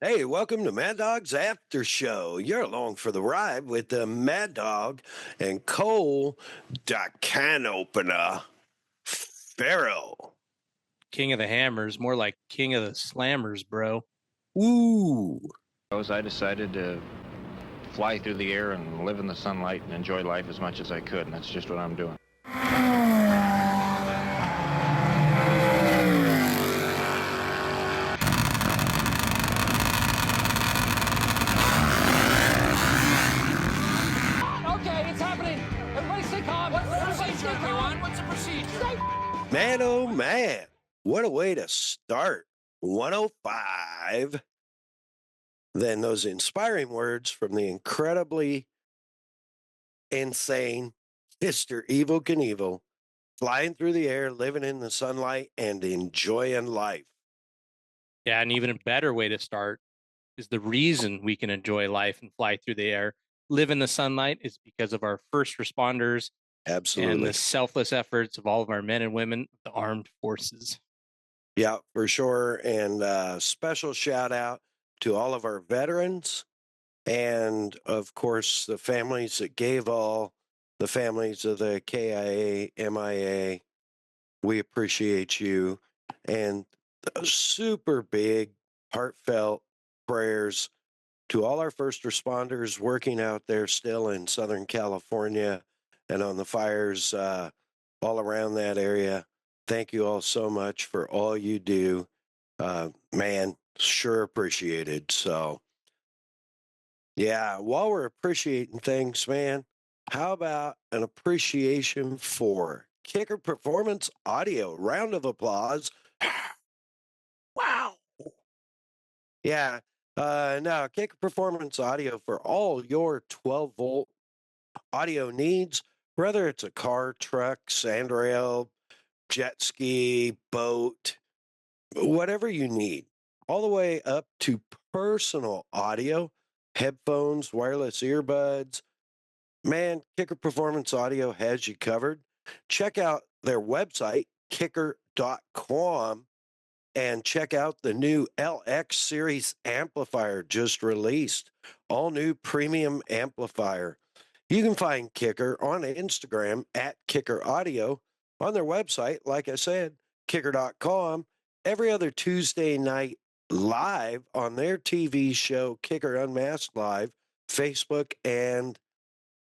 Hey, welcome to Mad Dog's After Show. You're along for the ride with the Mad Dog and Cole, the can opener, Pharaoh. King of the Hammers, more like King of the Slammers, bro. Ooh. I decided to fly through the air and live in the sunlight and enjoy life as much as I could, and that's just what I'm doing. Okay, it's happening. Everybody stay calm. Everybody stay calm. What's the procedure? Man, oh man, what a way to start 105. Then those inspiring words from the incredibly insane Mr. Evil Knievel, flying through the air, living in the sunlight, and enjoying life. Yeah, an even better way to start is the reason we can enjoy life and fly through the air, live in the sunlight is because of our first responders Absolutely. and the selfless efforts of all of our men and women of the armed forces. Yeah, for sure. And special shout out to all of our veterans and, of course, the families that gave all, the families of the KIA, MIA. We appreciate you. And super big, heartfelt prayers to all our first responders working out there still in Southern California and on the fires all around that area. Thank you all so much for all you do. Man, sure appreciated. So, yeah, while we're appreciating things, man, how about an appreciation for Kicker Performance Audio? Round of applause. Wow. Yeah. No, Kicker Performance Audio for all your 12-volt audio needs, whether it's a car, truck, sandrail, jet ski, boat, whatever you need, all the way up to personal audio, headphones, wireless earbuds. Man, Kicker Performance Audio has you covered. Check out their website, kicker.com, and check out the new LX series amplifier just released. All new premium amplifier. You can find Kicker on Instagram at Kicker Audio, on their website, like I said, kicker.com, every other Tuesday night live on their TV show, Kicker Unmasked Live, Facebook and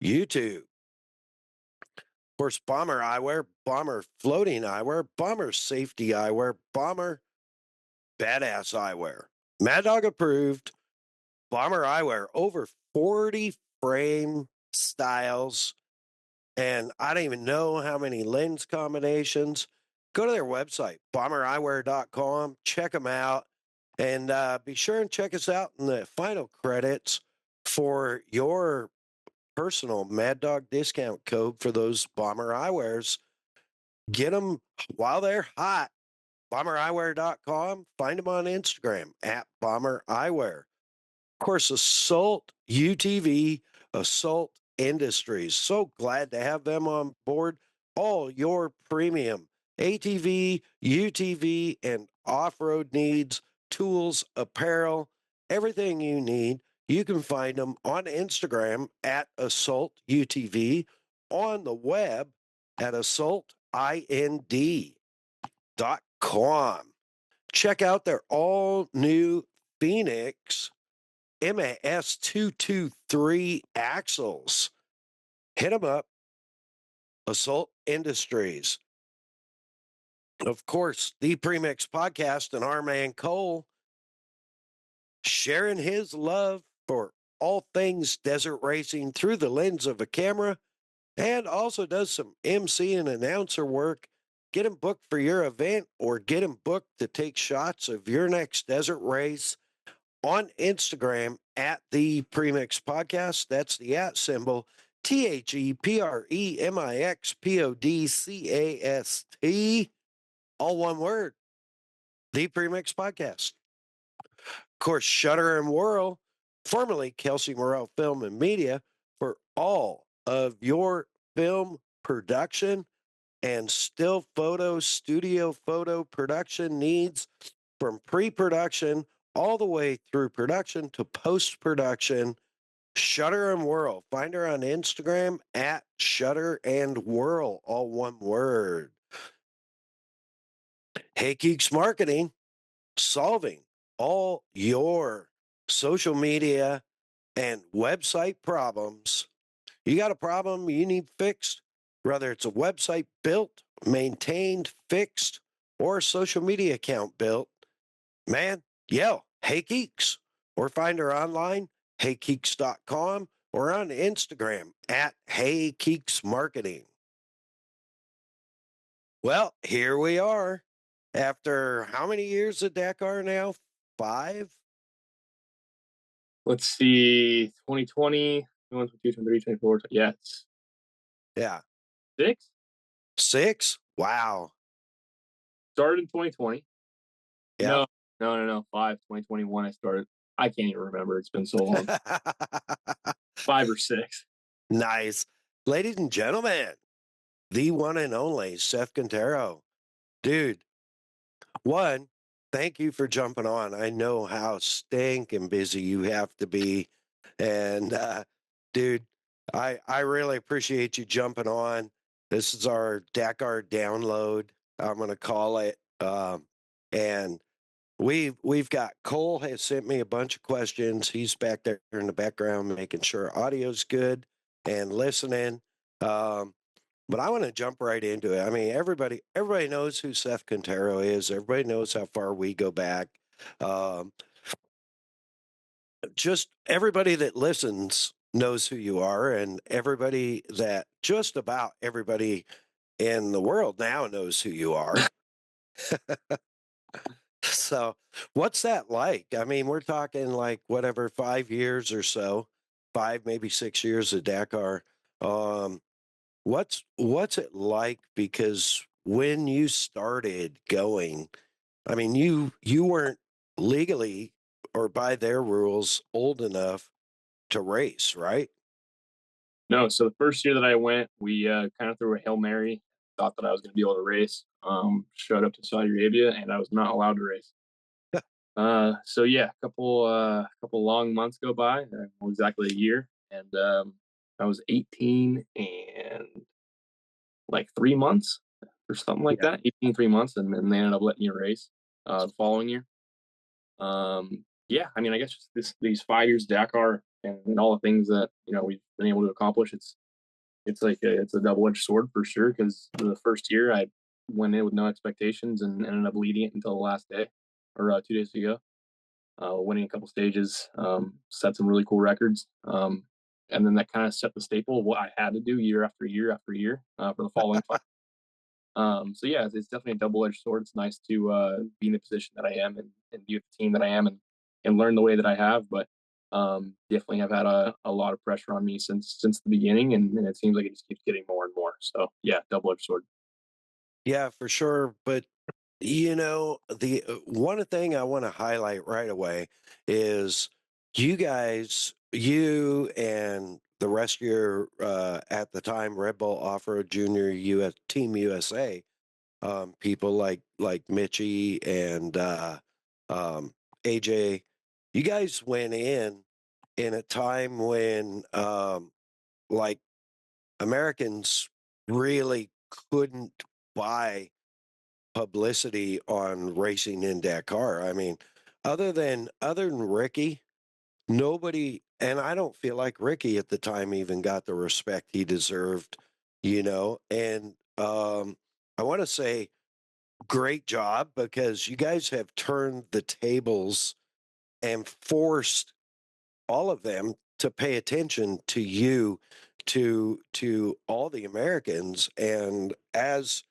YouTube. Of course, Bomber Eyewear, Bomber Floating Eyewear, Bomber Safety Eyewear, Bomber Badass Eyewear. Mad Dog approved. Bomber Eyewear, over 40 frame styles. And I don't even know how many lens combinations. Go to their website, bombereyewear.com. Check them out. And be sure and check us out in the final credits for your personal Mad Dog discount code for those Bomber Eyewears. Get them while they're hot. BomberEyewear.com. Find them on Instagram at Bomber Eyewear. Of course, Assault UTV, Assault Industries. So glad to have them on board. All your premium ATV, UTV, and off-road needs, tools, apparel, everything you need. You can find them on Instagram at Assault UTV, on the web at assaultind.com. Check out their all new Phoenix MAS 223 axles. Hit them up. Assault Industries. Of course, the Premix Podcast and our man Cole sharing his love for all things desert racing through the lens of a camera, and also does some MC and announcer work. Get him booked for your event or get him booked to take shots of your next desert race on Instagram at the Premix Podcast. That's the at symbol, ThePremixPodcast. All one word, the Premix Podcast. Of course, Shutter and Whirl, formerly Kelsey Morrell Film and Media, for all of your film production and still photo, studio photo production needs, from pre-production all the way through production to post-production. Shutter and Whirl. Find her on Instagram at Shutter and Whirl, all one word. Hey Geeks Marketing, solving all your social media and website problems. You got a problem you need fixed, whether it's a website built, maintained, fixed, or a social media account built, man, yell, Hey Geeks, or find her online, heygeeks.com, or on Instagram at Hey Geeks Marketing. Well, here we are. After how many years at Dakar now? 5? Let's see, 2020, 21, 22, 23, 24. Yes. Yeah. 6? 6? Wow. Started in 2020. Yeah. No. 5, 2021 I started. I can't even remember. It's been so long. 5 or 6. Nice. Ladies and gentlemen, the one and only Seth Quintero. Dude, one, thank you for jumping on. I know how stinking busy you have to be. And dude, I really appreciate you jumping on. This is our Dakar download, I'm gonna call it. And we've got Cole has sent me a bunch of questions. He's back there in the background making sure audio's good and listening. But I want to jump right into it. I mean, everybody knows who Seth Quintero is. Everybody knows how far we go back. Just everybody that listens knows who you are, and just about everybody in the world now knows who you are. So, what's that like? I mean, we're talking like whatever 5 years or so, 5 maybe 6 years at Dakar. What's it like? Because when you started going, I mean, you weren't legally or by their rules old enough to race, right? No, so the first year that I went, we kind of threw a Hail Mary, thought that I was going to be able to race. Showed up to Saudi Arabia, and I was not allowed to race. So yeah, a couple long months go by, exactly a year, and I was 18 and like 3 months or something like that, 18, 3 months, and then they ended up letting me race the following year. Yeah, I mean, I guess just these 5 years Dakar and all the things that we've been able to accomplish. It's a double-edged sword for sure. Because the first year I went in with no expectations and ended up leading it until the last day, or 2 days ago, winning a couple stages, set some really cool records, and then that kind of set the staple of what I had to do year after year after year for the following 5. So yeah, it's definitely a double-edged sword. It's nice to be in the position that I am and be with the team that I am and learn the way that I have. But definitely have had a lot of pressure on me since the beginning, and it seems like it just keeps getting more and more. So yeah, double-edged sword. Yeah, for sure. But the one thing I want to highlight right away is you and the rest of your at the time Red Bull Off-Road Junior US Team USA people like Mitchie and AJ, you guys went in a time when like Americans really couldn't buy publicity on racing in Dakar. I mean, other than Ricky, nobody, and I don't feel like Ricky at the time even got the respect he deserved, and I want to say great job, because you guys have turned the tables and forced all of them to pay attention to you, to all the Americans. And as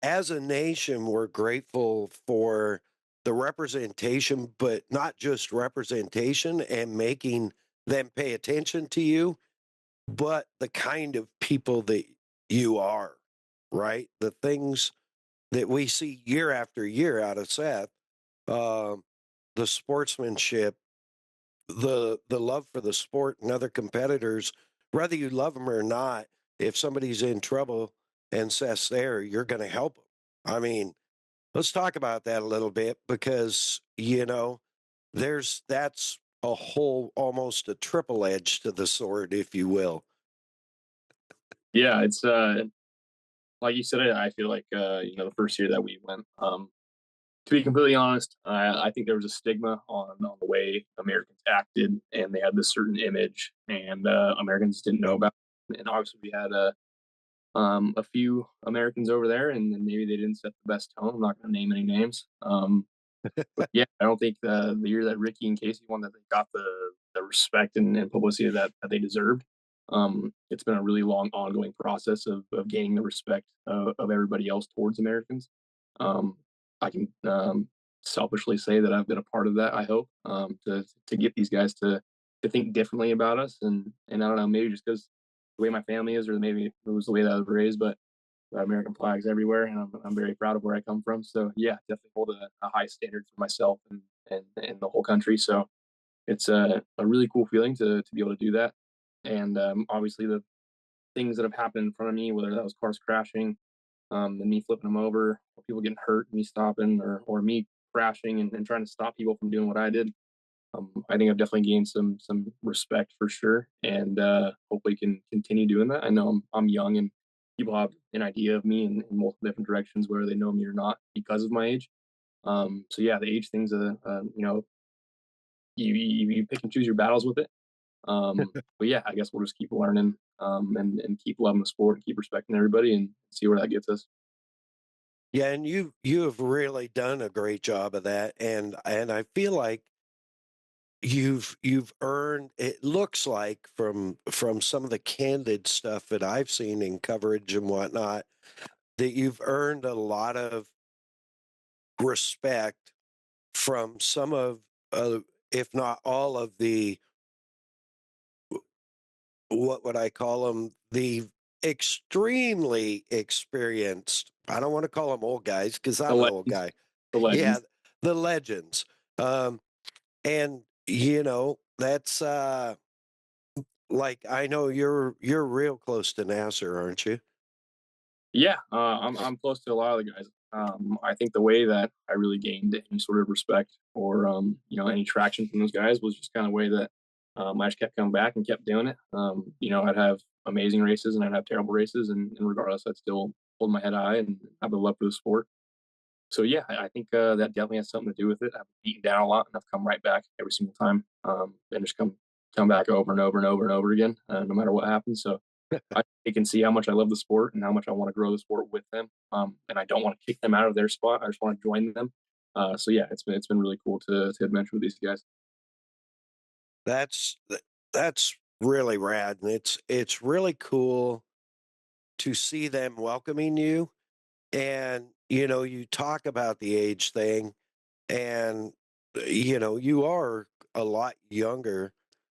a nation, we're grateful for the representation, but not just representation and making them pay attention to you, but the kind of people that you are, right? The things that we see year after year out of Seth, uh, the sportsmanship, the love for the sport and other competitors, whether you love them or not. If somebody's in trouble and Seth's there, you're going to help them. I mean, let's talk about that a little bit, because that's a whole, almost a triple edge to the sword, if you will. Yeah, it's like you said, I feel like the first year that we went, to be completely honest, I think there was a stigma on the way Americans acted, and they had this certain image, and Americans didn't know about it. And obviously, we had a few Americans over there, and maybe they didn't set the best tone. I'm not going to name any names. But yeah, I don't think the year that Ricky and Casey won, that they got the respect and publicity that they deserved. It's been a really long, ongoing process of gaining the respect of everybody else towards Americans. I can selfishly say that I've been a part of that. I hope to get these guys to think differently about us, and I don't know, maybe just because the way my family is, or maybe it was the way that I was raised, but American flags everywhere, and I'm very proud of where I come from. So yeah, definitely hold a high standard for myself and the whole country. So it's a really cool feeling to be able to do that. And obviously the things that have happened in front of me, whether that was cars crashing, and me flipping them over, or people getting hurt, me stopping, or me crashing and trying to stop people from doing what I did. I think I've definitely gained some respect for sure, and hopefully can continue doing that. I know I'm young, and people have an idea of me in multiple different directions, whether they know me or not, because of my age. So yeah, the age thing's you pick and choose your battles with it. But yeah, I guess we'll just keep learning, and keep loving the sport and keep respecting everybody and see where that gets us. Yeah, and you have really done a great job of that, and I feel like you've earned, it looks like from some of the candid stuff that I've seen in coverage and whatnot, that you've earned a lot of respect from some of, if not all of the, what would I call them, the extremely experienced, I don't want to call them old guys because I'm an old guy. The Yeah, legends. the legends. And that's like, I know you're real close to Nasser, aren't you? Yeah, I'm close to a lot of the guys. I think the way that I really gained any sort of respect or any traction from those guys was just kind of way that I just kept coming back and kept doing it. I'd have amazing races and I'd have terrible races, and regardless, I'd still hold my head high and have a love for the sport. So yeah, I think that definitely has something to do with it. I've been beaten down a lot, and I've come right back every single time, and just come back over and over and over and over again, no matter what happens. So they can see how much I love the sport and how much I want to grow the sport with them. And I don't want to kick them out of their spot. I just want to join them. So yeah, it's been really cool to adventure with these guys. That's that's really rad, and it's really cool to see them welcoming you. And you talk about the age thing, and you are a lot younger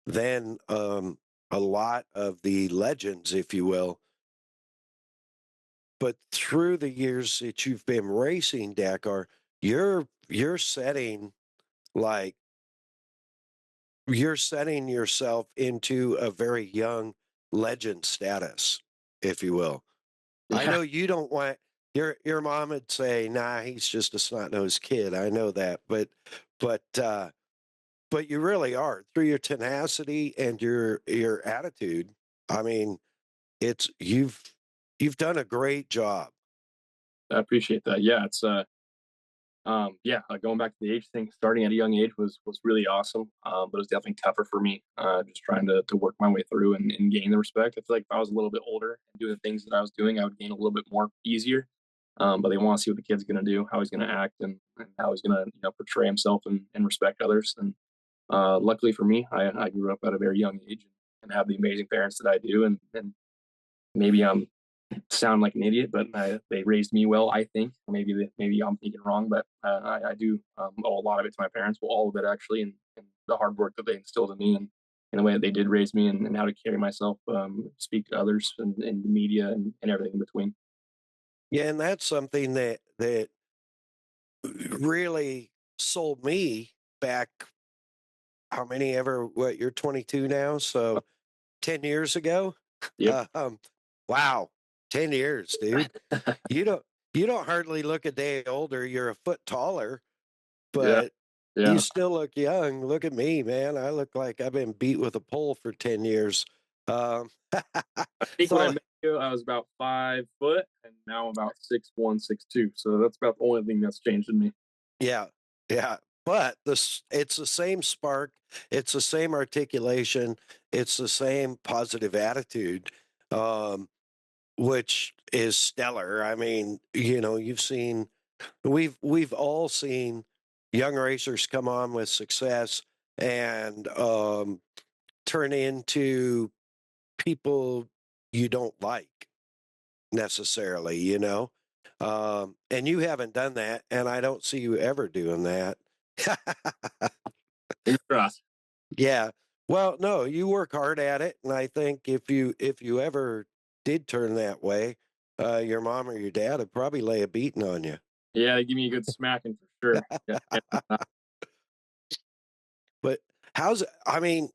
than a lot of the legends, if you will. But through the years that you've been racing Dakar, you're setting, like, you're setting yourself into a very young legend status, if you will. I Yeah, know you don't want, your mom would say, "Nah, he's just a snot-nosed kid." I know that, but but you really are, through your tenacity and your attitude. I mean, it's you've done a great job. I appreciate that. Yeah, it's going back to the age thing, starting at a young age was really awesome. But it was definitely tougher for me, just trying to work my way through and gain the respect. I feel like if I was a little bit older and doing the things that I was doing, I would gain a little bit more easier. But they want to see what the kid's going to do, how he's going to act, and how he's going to portray himself and respect others. And luckily for me, I grew up at a very young age and have the amazing parents that I do. And maybe I'm sound like an idiot, but they raised me well. I think maybe I'm thinking wrong, but I do owe a lot of it to my parents. Well, all of it actually, and the hard work that they instilled in me, and in the way that they did raise me, and how to carry myself, speak to others, and the media, and everything in between. Yeah, and that's something that really sold me back, how many ever, what, you're 22 now, so 10 years ago. Yep. Wow, 10 years, dude. You don't hardly look a day older. You're a foot taller, Yeah. but Yeah. You still look young. Look at me, man. I look like I've been beat with a pole for 10 years. I think when I met you, I was about 5 foot, and now I'm about 6'1", 6'2". So that's about the only thing that's changed in me. Yeah, yeah. But it's the same spark. It's the same articulation. It's the same positive attitude, which is stellar. I mean, we've all seen young racers come on with success and turn into people you don't like necessarily, and you haven't done that, and I don't see you ever doing that. Fingers crossed. Yeah. Well, no, you work hard at it, and I think if you ever did turn that way, your mom or your dad would probably lay a beating on you. Yeah, they give me a good smacking for sure. Yeah. But I mean,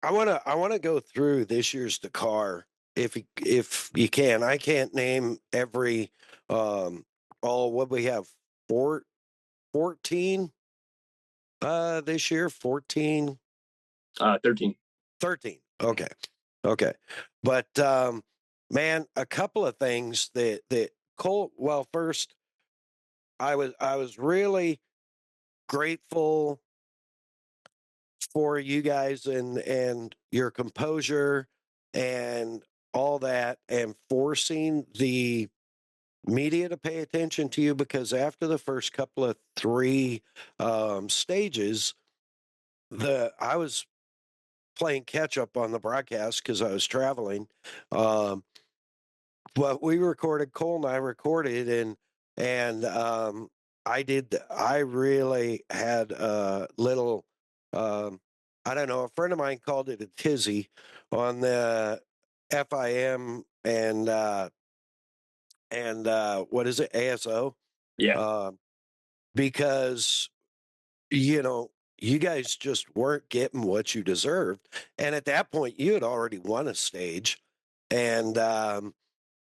I wanna go through this year's Dakar if you can. I can't name every what we have 14 this year, 14, 13. 13. Okay. Okay. But man, a couple of things that Cole, well, first I was really grateful for you guys and your composure and all that, and forcing the media to pay attention to you, because after the first couple of three stages, I was playing catch up on the broadcast because I was traveling. Um, but we recorded, Cole and I recorded, and I really had a little, I don't know, a friend of mine called it a tizzy on the FIM and what is it, ASO? Yeah. Because, you know, you guys just weren't getting what you deserved. And at that point, you had already won a stage. And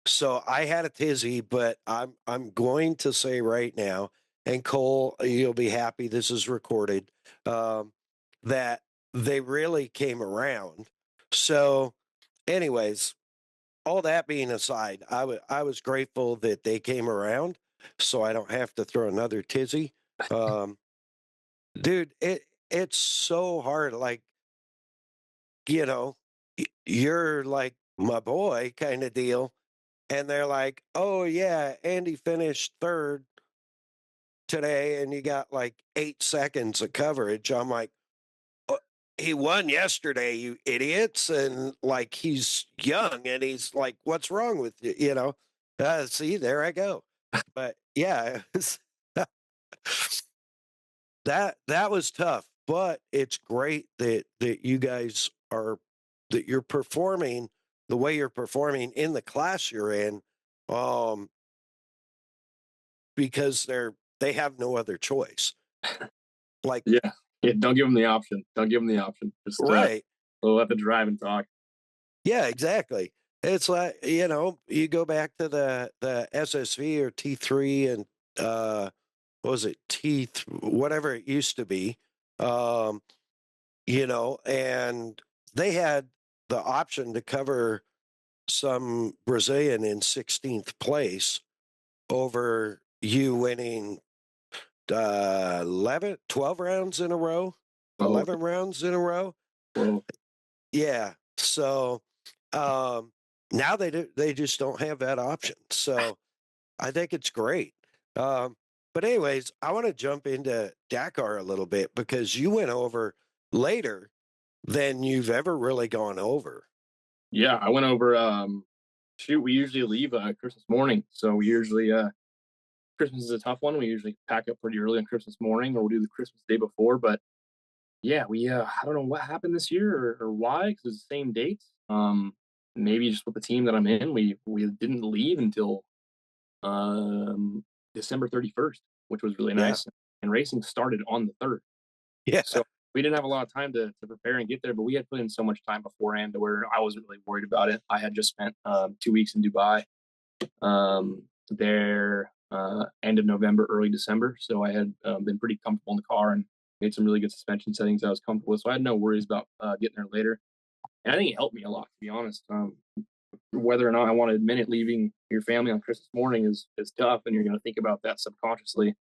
so I had a tizzy, but I'm going to say right now, and Cole, you'll be happy this is recorded, that they really came around. So, anyways, all that being aside, I was grateful that they came around, so I don't have to throw another tizzy. Um, dude, it's so hard. Like, you're like my boy kind of deal. And they're like, oh, yeah, Andy finished third today, and you got like 8 seconds of coverage. I'm like, oh, he won yesterday, you idiots. And like, he's young, and he's like, what's wrong with you? See, there I go. But yeah, that was tough, but it's great that you guys that you're performing the way you're performing in the class you're in, um, because they have no other choice. Like, Yeah. Yeah. Don't give them the option. Don't give them the option. Just right. let the drive and talk. Yeah, exactly. It's like, you go back to the SSV or T3 and what was it, whatever it used to be. Um, and they had the option to cover some Brazilian in 16th place over you winning 12 rounds in a row, 11 rounds in a row. Well, Yeah. So now they just don't have that option. So I think it's great. But anyways, I want to jump into Dakar a little bit because you went over later than you've ever really gone over. yeah, I went over. We usually leave Christmas morning, so we usually Christmas is a tough one. We usually pack up pretty early on Christmas morning, or we'll do the Christmas day before. But yeah, we I don't know what happened this year or why, because it's the same dates. Maybe just with the team that I'm in, we didn't leave until December 31st, which was really Yeah. nice. And racing started on the 3rd. Yeah. So we didn't have a lot of time to prepare and get there, but we had put in so much time beforehand to where I wasn't really worried about it. I had just spent 2 weeks in Dubai there end of November, early December. So I had been pretty comfortable in the car, and made some really good suspension settings I was comfortable with, so I had no worries about getting there later. And I think it helped me a lot, to be honest. Whether or not I want to admit it, leaving your family on Christmas morning is tough, and you're going to think about that subconsciously.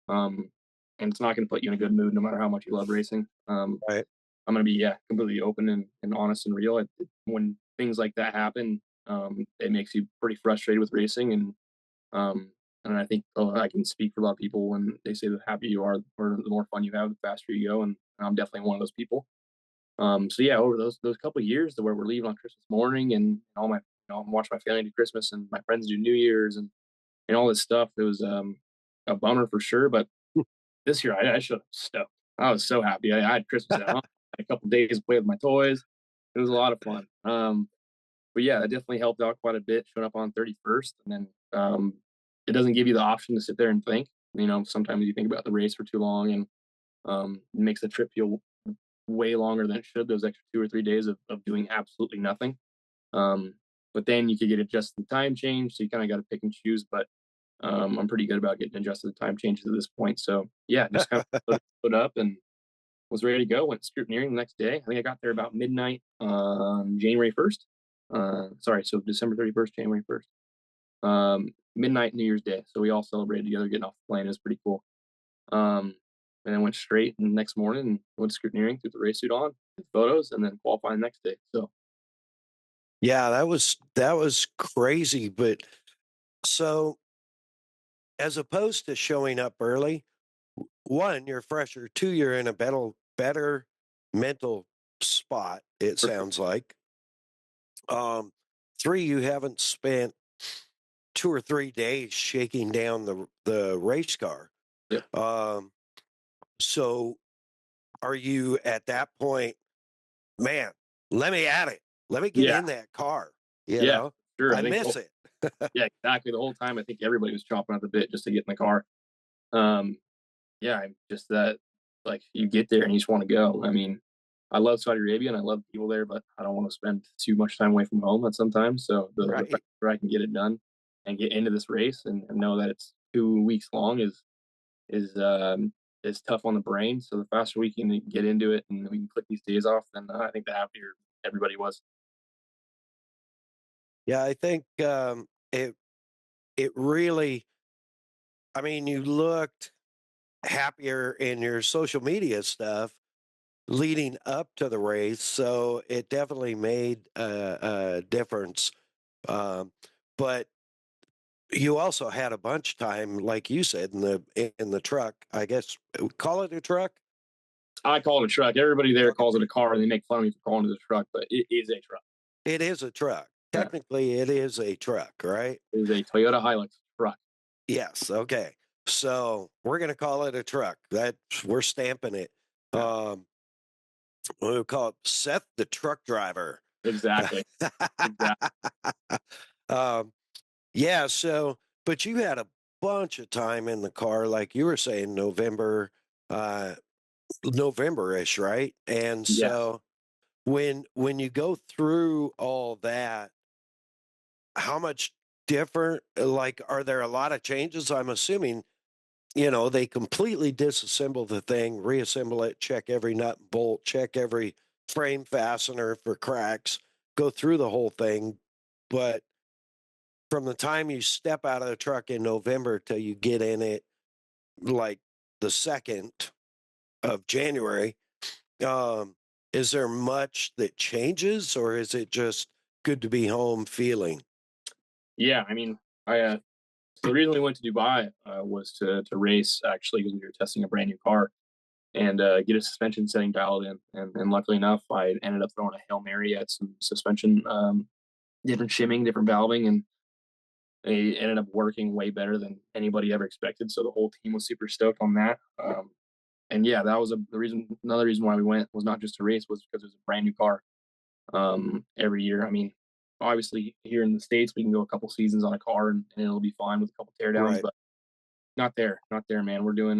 And it's not going to put you in a good mood, no matter how much you love racing. Right. I'm going to be completely open and honest and real. When things like that happen, it makes you pretty frustrated with racing, and I think I can speak for a lot of people when they say the happier you are, or the more fun you have, the faster you go. And I'm definitely one of those people. So yeah, over those couple of years to where we're leaving on Christmas morning, and all my, I'm watching my family do Christmas and my friends do New Year's and all this stuff. It was a bummer for sure, but this year I should have stoked. I was so happy. I had Christmas at home. I had a couple of days to play with my toys. It was a lot of fun. But yeah, that definitely helped out quite a bit. Showing up on 31st, and then it doesn't give you the option to sit there and think. Sometimes you think about the race for too long, and it makes the trip feel way longer than it should. Those extra 2 or 3 days of doing absolutely nothing. But then you could get adjusted to the time change, so you kind of got to pick and choose. But I'm pretty good about getting adjusted to time changes at this point. So yeah, just kind of put up and was ready to go. Went scrutineering the next day. I think I got there about midnight on January 1st. So December 31st, January 1st. Midnight New Year's Day. So we all celebrated together getting off the plane. It was pretty cool. And then went straight and the next morning and went scrutineering, threw the race suit on, did photos, and then qualifying the next day. So Yeah, that was crazy. But so as opposed to showing up early, one, you're fresher. Two, you're in a better mental spot, it sounds like. Three, you haven't spent 2 or 3 days shaking down the race car. yeah. So are you at that point, man, let me at it. Let me get in that car. You know, sure. I miss it. Yeah, exactly. The whole time, I think everybody was chomping at the bit just to get in the car. Yeah, I'm just that, like, you get there and you just want to go. I mean, I love Saudi Arabia and I love people there, but I don't want to spend too much time away from home at sometimes. So the fact where I can get it done and get into this race and know that it's 2 weeks long is tough on the brain. So the faster we can get into it and we can click these days off, then I think the happier everybody was. Yeah, I think it really, I mean, you looked happier in your social media stuff leading up to the race, so it definitely made a difference. But you also had a bunch of time, like you said, in the truck. I guess call it a truck. I call it a truck. Everybody there calls it a car, and they make fun of me for calling it a truck, but it is a truck. It is a truck. Technically, it is a truck, right? It is a Toyota Hilux truck. Yes. Okay. So we're going to call it a truck. We're stamping it. We'll call it Seth the truck driver. Exactly. Yeah. So, but you had a bunch of time in the car, like you were saying, November-ish, right? And so when you go through all that, how much different, like, are there a lot of changes? I'm assuming, they completely disassemble the thing, reassemble it, check every nut and bolt, check every frame fastener for cracks, go through the whole thing. But from the time you step out of the truck in November till you get in it, like the 2nd of January, is there much that changes, or is it just good to be home feeling? Yeah, I mean, so the reason we went to Dubai was to race, actually, because we were testing a brand new car and get a suspension setting dialed in. And luckily enough, I ended up throwing a Hail Mary at some suspension, different shimming, different valving, and they ended up working way better than anybody ever expected. So the whole team was super stoked on that. And yeah, that was another reason why we went, was not just to race, was because it was a brand new car every year. I mean, obviously here in the States, we can go a couple seasons on a car and it'll be fine with a couple teardowns, but not there, man. We're doing,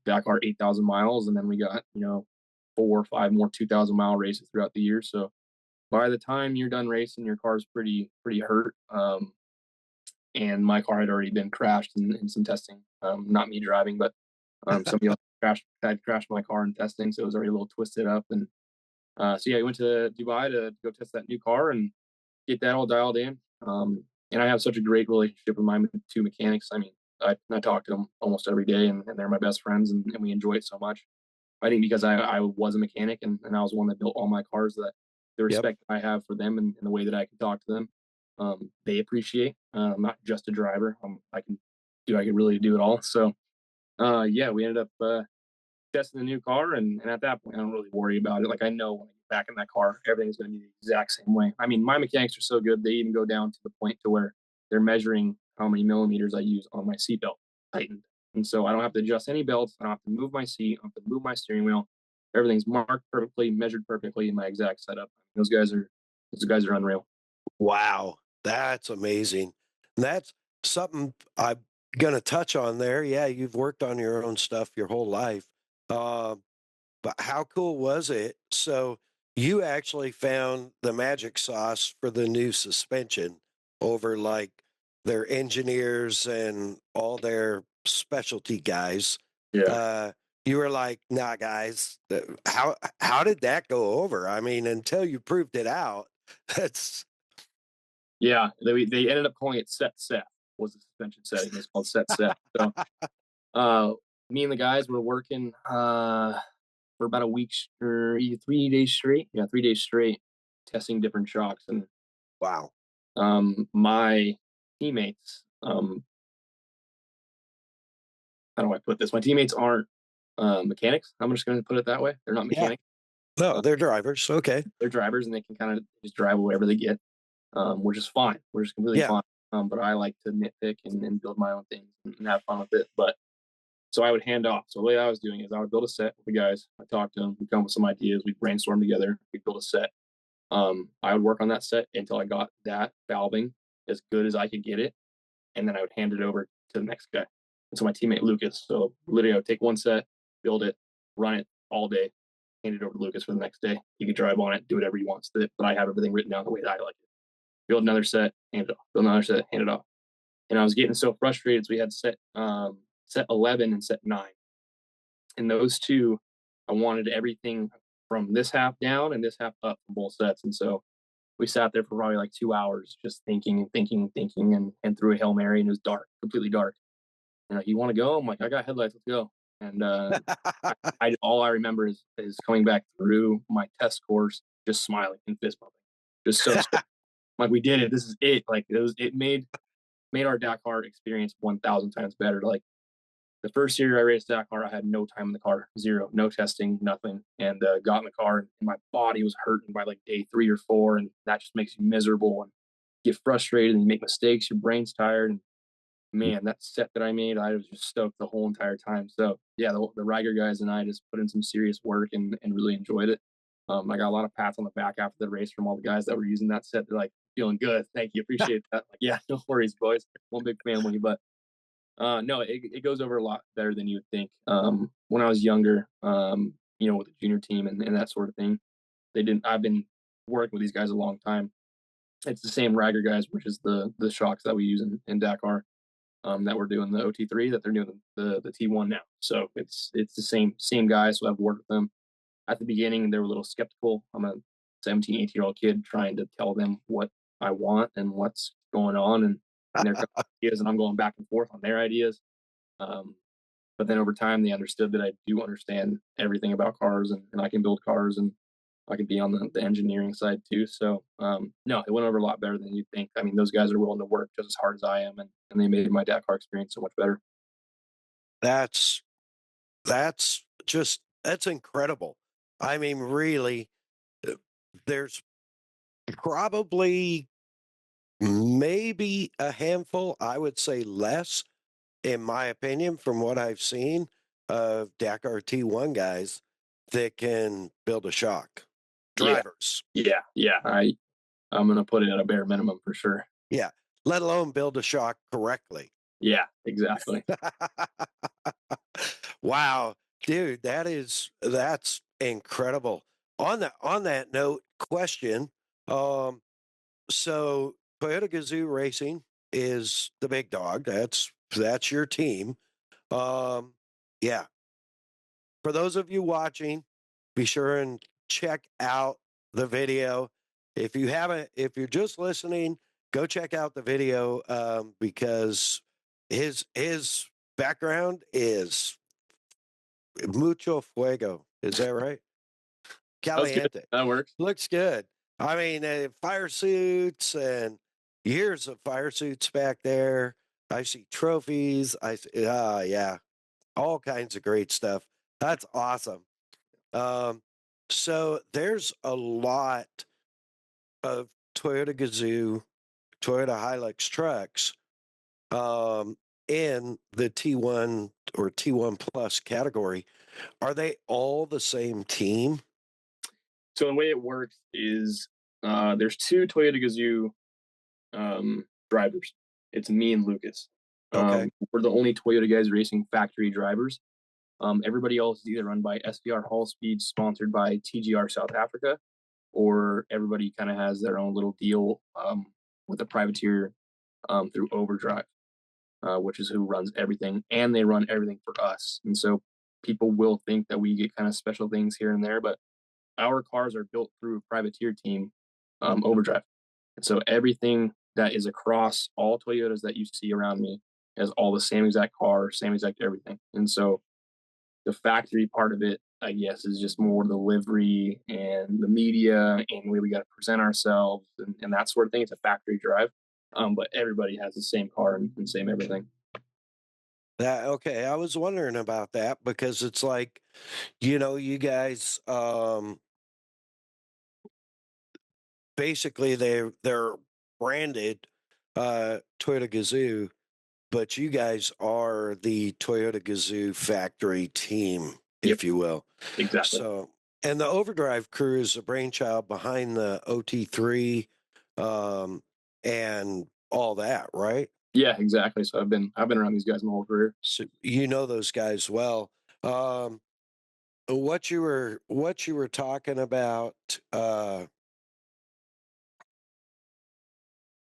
Dakar 8,000 miles. And then we got, 4 or 5 more 2,000 mile races throughout the year. So by the time you're done racing, your car's pretty hurt. And my car had already been crashed in some testing. Not me driving, but somebody else I'd crashed my car in testing, so it was already a little twisted up. And so yeah, I went to Dubai to go test that new car and get that all dialed in. And I have such a great relationship with my two mechanics. I mean, I talk to them almost every day, and they're my best friends, and we enjoy it so much. I think because I was a mechanic and I was the one that built all my cars, that the Yep. respect I have for them and the way that I can talk to them, they appreciate. I'm not just a driver. I can really do it all. So yeah, we ended up testing the new car, and at that point, I don't really worry about it. Like, I know when I get back in that car, everything's going to be the exact same way. I mean, my mechanics are so good; they even go down to the point to where they're measuring how many millimeters I use on my seatbelt tightened, and so I don't have to adjust any belts. I don't have to move my seat. I don't have to move my steering wheel. Everything's marked perfectly, measured perfectly in my exact setup. Those guys are unreal. Wow, that's amazing. And that's something I'm going to touch on there. Yeah, you've worked on your own stuff your whole life. Uh, but how cool was it? So you actually found the magic sauce for the new suspension over like their engineers and all their specialty guys. Yeah. Uh, you were like, nah, guys, how did that go over? I mean, until you proved it out, that's Yeah, they ended up calling it Set Seth was the suspension setting. It's called Set Seth. So me and the guys were working for about a week or 3 days straight. Yeah, 3 days straight, testing different shocks. And wow. my teammates, how do I put this? My teammates aren't mechanics. I'm just going to put it that way. They're not Yeah. mechanics. No, they're drivers. Okay. They're drivers, and they can kind of just drive wherever they get, which is fine. We're just completely Yeah. fine. But I like to nitpick and build my own things and have fun with it. But so I would hand off. So the way I was doing is I would build a set with the guys. I talked to them. We'd come up with some ideas. We'd brainstorm together. We'd build a set. I would work on that set until I got that valving as good as I could get it, and then I would hand it over to the next guy. And so my teammate Lucas. So literally, I would take one set, build it, run it all day, hand it over to Lucas for the next day. He could drive on it, do whatever he wants with it, but I have everything written down the way that I like it. Build another set, hand it off. Build another set, hand it off. And I was getting so frustrated. So we had set 11 and set 9. And those two, I wanted everything from this half down and this half up from both sets. And so we sat there for probably like 2 hours just thinking and thinking and thinking and threw a Hail Mary, and it was dark, completely dark. And like, you want to go? I'm like, I got headlights, let's go. And all I remember is coming back through my test course, just smiling and fist bumping. Just so like, we did it. This is it. Like, it made our Dakar experience 1,000 times better. Like, the first year I raced Dakar, I had no time in the car, zero, no testing, nothing, and got in the car, and my body was hurting by like day 3 or 4, and that just makes you miserable and get frustrated, and you make mistakes, your brain's tired, and man, that set that I made, I was just stoked the whole entire time. So yeah, the Riger guys and I just put in some serious work and really enjoyed it. I got a lot of pats on the back after the race from all the guys that were using that set. They're like, feeling good, thank you, appreciate that. Like, yeah, no worries, boys, one big family. But no, it goes over a lot better than you would think. When I was younger, with the junior team and that sort of thing, I've been working with these guys a long time. It's the same Riger guys, which is the shocks that we use in Dakar, that we're doing the OT3, that they're doing the T1 now. So it's the same guys. So I've worked with them. At the beginning, they were a little skeptical. I'm a 17, 18-year-old kid trying to tell them what I want and what's going on, and their ideas, and I'm going back and forth on their ideas. But then over time, they understood that I do understand everything about cars, and I can build cars, and I can be on the engineering side too. So no, it went over a lot better than you'd think. I mean, those guys are willing to work just as hard as I am, and they made my Dakar experience so much better. That's that's incredible. I mean, really, there's probably maybe a handful, I would say less, in my opinion, from what I've seen of Dakar T1 guys that can build a shock. Drivers. Yeah. I'm gonna put it at a bare minimum for sure. Yeah. Let alone build a shock correctly. Yeah, exactly. Wow, dude, that's incredible. On that note, question. So Toyota Gazoo Racing is the big dog. That's your team. Yeah. for those of you watching, be sure and check out the video. If you haven't, if you're just listening, go check out the video because his background is mucho fuego. Is that right? Caliente. That works. Looks good. I mean, fire suits and years of fire suits back there. I see trophies. Yeah, all kinds of great stuff. That's awesome. So there's a lot of Toyota Gazoo, Toyota Hilux trucks in the T1 or T1 Plus category. Are they all the same team? So the way it works is there's 2 Toyota Gazoo drivers. It's me and Lucas. Okay. We're the only Toyota guys racing factory drivers. Everybody else is either run by SVR Hall Speed, sponsored by TGR South Africa, or everybody kind of has their own little deal with a privateer through Overdrive, which is who runs everything, and they run everything for us. And so people will think that we get kind of special things here and there, but our cars are built through a privateer team, Overdrive. And so everything that is across all Toyotas that you see around me has all the same exact car, same exact everything. And so the factory part of it, I guess, is just more the livery and the media and the way we got to present ourselves and that sort of thing. It's a factory drive, but everybody has the same car and same everything. Okay, I was wondering about that because it's like, you guys basically they're branded Toyota Gazoo, but you guys are the Toyota Gazoo factory team, if you will. Exactly. So, and the Overdrive crew is a brainchild behind the OT3 and all that, right? Yeah, exactly. So I've been around these guys my whole career. So you know those guys well. What you were talking about,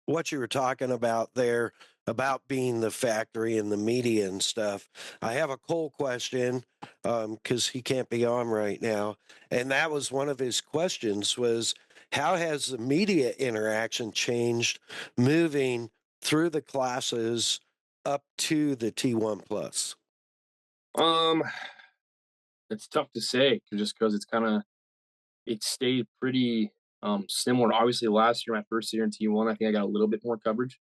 what you were talking about there about being the factory and the media and stuff. I have a Cole question because he can't be on right now, and that was one of his questions: was how has the media interaction changed moving through the classes up to the T1 Plus? It's tough to say just because it stayed pretty similar. Obviously, last year, my first year in T1, I think I got a little bit more coverage,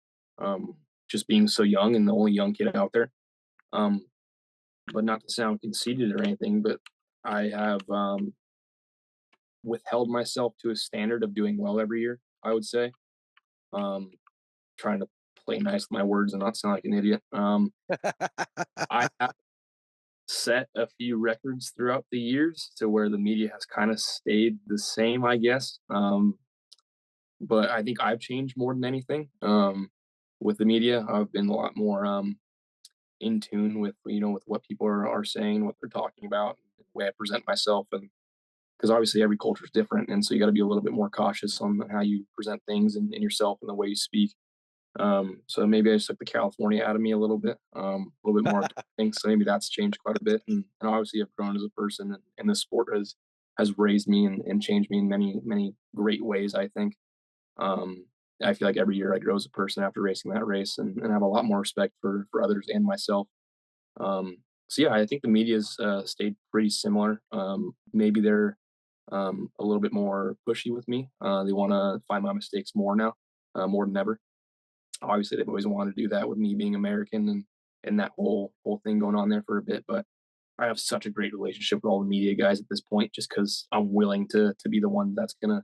just being so young and the only young kid out there. But not to sound conceited or anything, but I have withheld myself to a standard of doing well every year, I would say. Trying to play nice with my words and not sound like an idiot. I have set a few records throughout the years to where the media has kind of stayed the same, I guess. But I think I've changed more than anything. With the media, I've been a lot more in tune with with what people are saying, what they're talking about, the way I present myself, and because obviously every culture is different, and so you got to be a little bit more cautious on how you present things and yourself and the way you speak. So maybe I just took the California out of me a little bit more. Things, so maybe that's changed quite a bit, and obviously I've grown as a person, and this sport has raised me and changed me in many great ways. I think. I feel like every year I grow as a person after racing that race and have a lot more respect for others and myself. So yeah, I think the media's stayed pretty similar. Maybe they're a little bit more pushy with me. They want to find my mistakes more now, more than ever. Obviously, they've always wanted to do that with me being American and that whole thing going on there for a bit. But I have such a great relationship with all the media guys at this point, just because I'm willing to be the one that's gonna,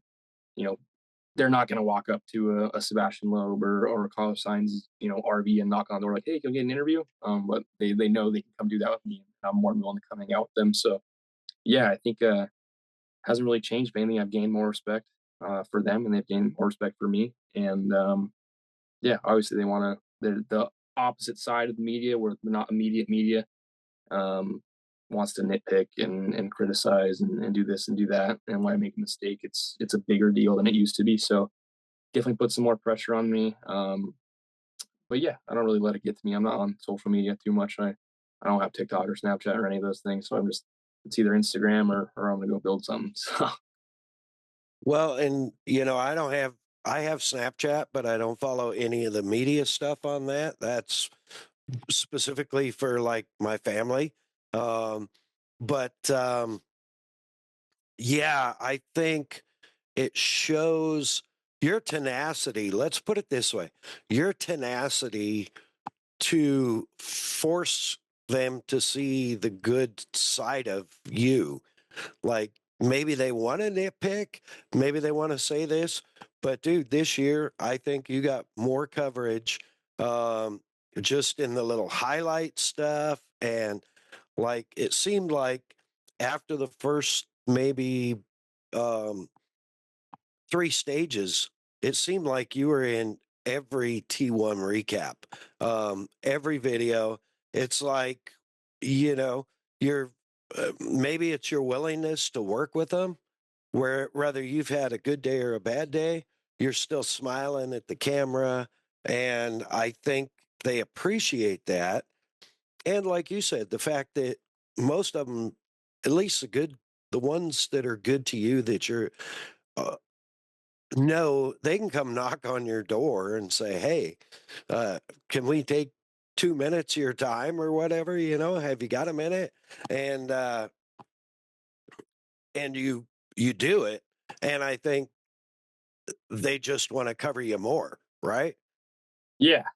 they're not going to walk up to a Sebastian Loeb or a Carlos Sainz, RV and knock on the door like, hey, can we get an interview? But they know they can come do that with me. And I'm more than willing to come hang out with them. So, yeah, I think hasn't really changed. Mainly, I've gained more respect for them, and they've gained more respect for me. And yeah, obviously, they're the opposite side of the media, where they're not immediate media. Wants to nitpick and criticize and do this and do that. And when I make a mistake, it's a bigger deal than it used to be. So definitely put some more pressure on me. But yeah, I don't really let it get to me. I'm not on social media too much. I don't have TikTok or Snapchat or any of those things. So I'm just it's either Instagram or I'm gonna go build something. So Well, and I have Snapchat, but I don't follow any of the media stuff on that. That's specifically for like my family. Um, but yeah, I think it shows your tenacity. Let's put it this way: your tenacity to force them to see the good side of you. Like maybe they want to nitpick, maybe they want to say this, but dude, this year I think you got more coverage, um, just in the little highlight stuff. And like it seemed like after the first maybe um, three stages, it seemed like you were in every T1 recap, every video. It's like, you know, you're maybe it's your willingness to work with them, where whether you've had a good day or a bad day, you're still smiling at the camera. And I think they appreciate that. And like you said, the fact that most of them, at least the ones that are good to you that you're, uh, no, they can come knock on your door and say, "Hey, can we take 2 minutes of your time or whatever? Have you got a minute?" And you do it, and I think they just want to cover you more, right?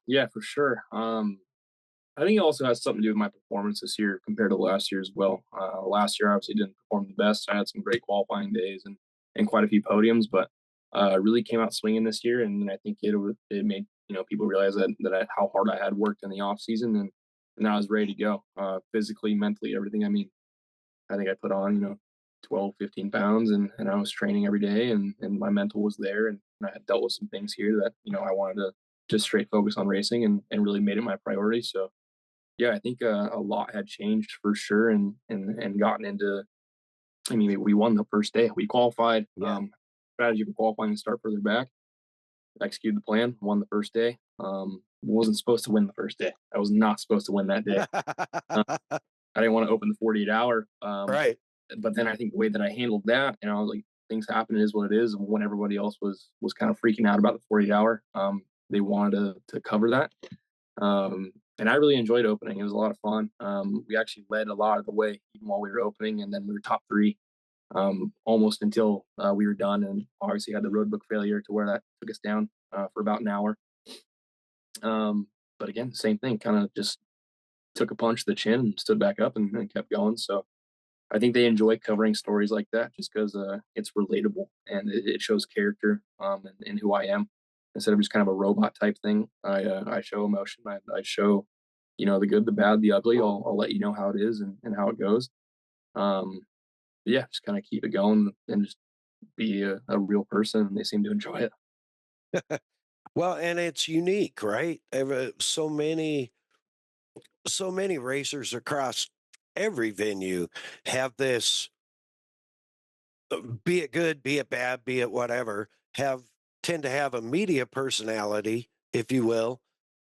yeah, for sure. I think it also has something to do with my performance this year compared to last year as well. Last year, obviously, didn't perform the best. I had some great qualifying days and quite a few podiums, but really came out swinging this year. And I think it made people realize how hard I had worked in the off season, and I was ready to go, physically, mentally, everything. I mean, I think I put on 12, 15 pounds, and I was training every day, and my mental was there, and I had dealt with some things here that I wanted to just straight focus on racing and really made it my priority. So yeah, I think a lot had changed for sure, and gotten into. I mean, we won the first day. We qualified. Yeah. Strategy for qualifying to start further back. Executed the plan. Won the first day. Wasn't supposed to win the first day. I was not supposed to win that day. I didn't want to open the 48 hour. Right. But then I think the way that I handled that, I was like, things happen. It is what it is. And when everybody else was kind of freaking out about the 48 hour, they wanted to cover that. And I really enjoyed opening. It was a lot of fun. We actually led a lot of the way even while we were opening, and then we were top three almost until we were done. And obviously had the road book failure to where that took us down for about an hour. But again, same thing, kind of just took a punch to the chin and stood back up and kept going. So I think they enjoy covering stories like that just because it's relatable and it shows character and who I am instead of just kind of a robot type thing. I show emotion. I show, the good, the bad, the ugly. I'll let you know how it is and how it goes. Yeah, just kind of keep it going and just be a real person. And they seem to enjoy it. Well, and it's unique, right? So many racers across every venue have this, be it good, be it bad, be it whatever, tend to have a media personality, if you will,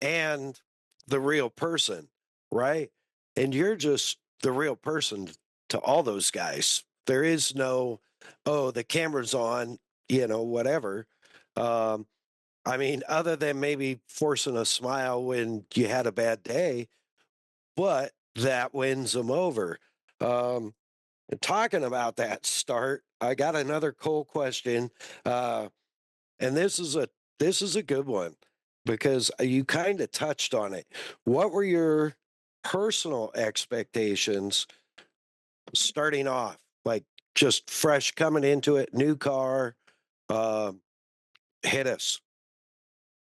and the real person, right? And you're just the real person to all those guys. There is no, oh, the camera's on, whatever. Um, I mean, other than maybe forcing a smile when you had a bad day, but that wins them over. And talking about that start, I got another cool question, and this is a good one because you kind of touched on it. What were your personal expectations starting off, like just fresh coming into it, new car? Um, Hit us.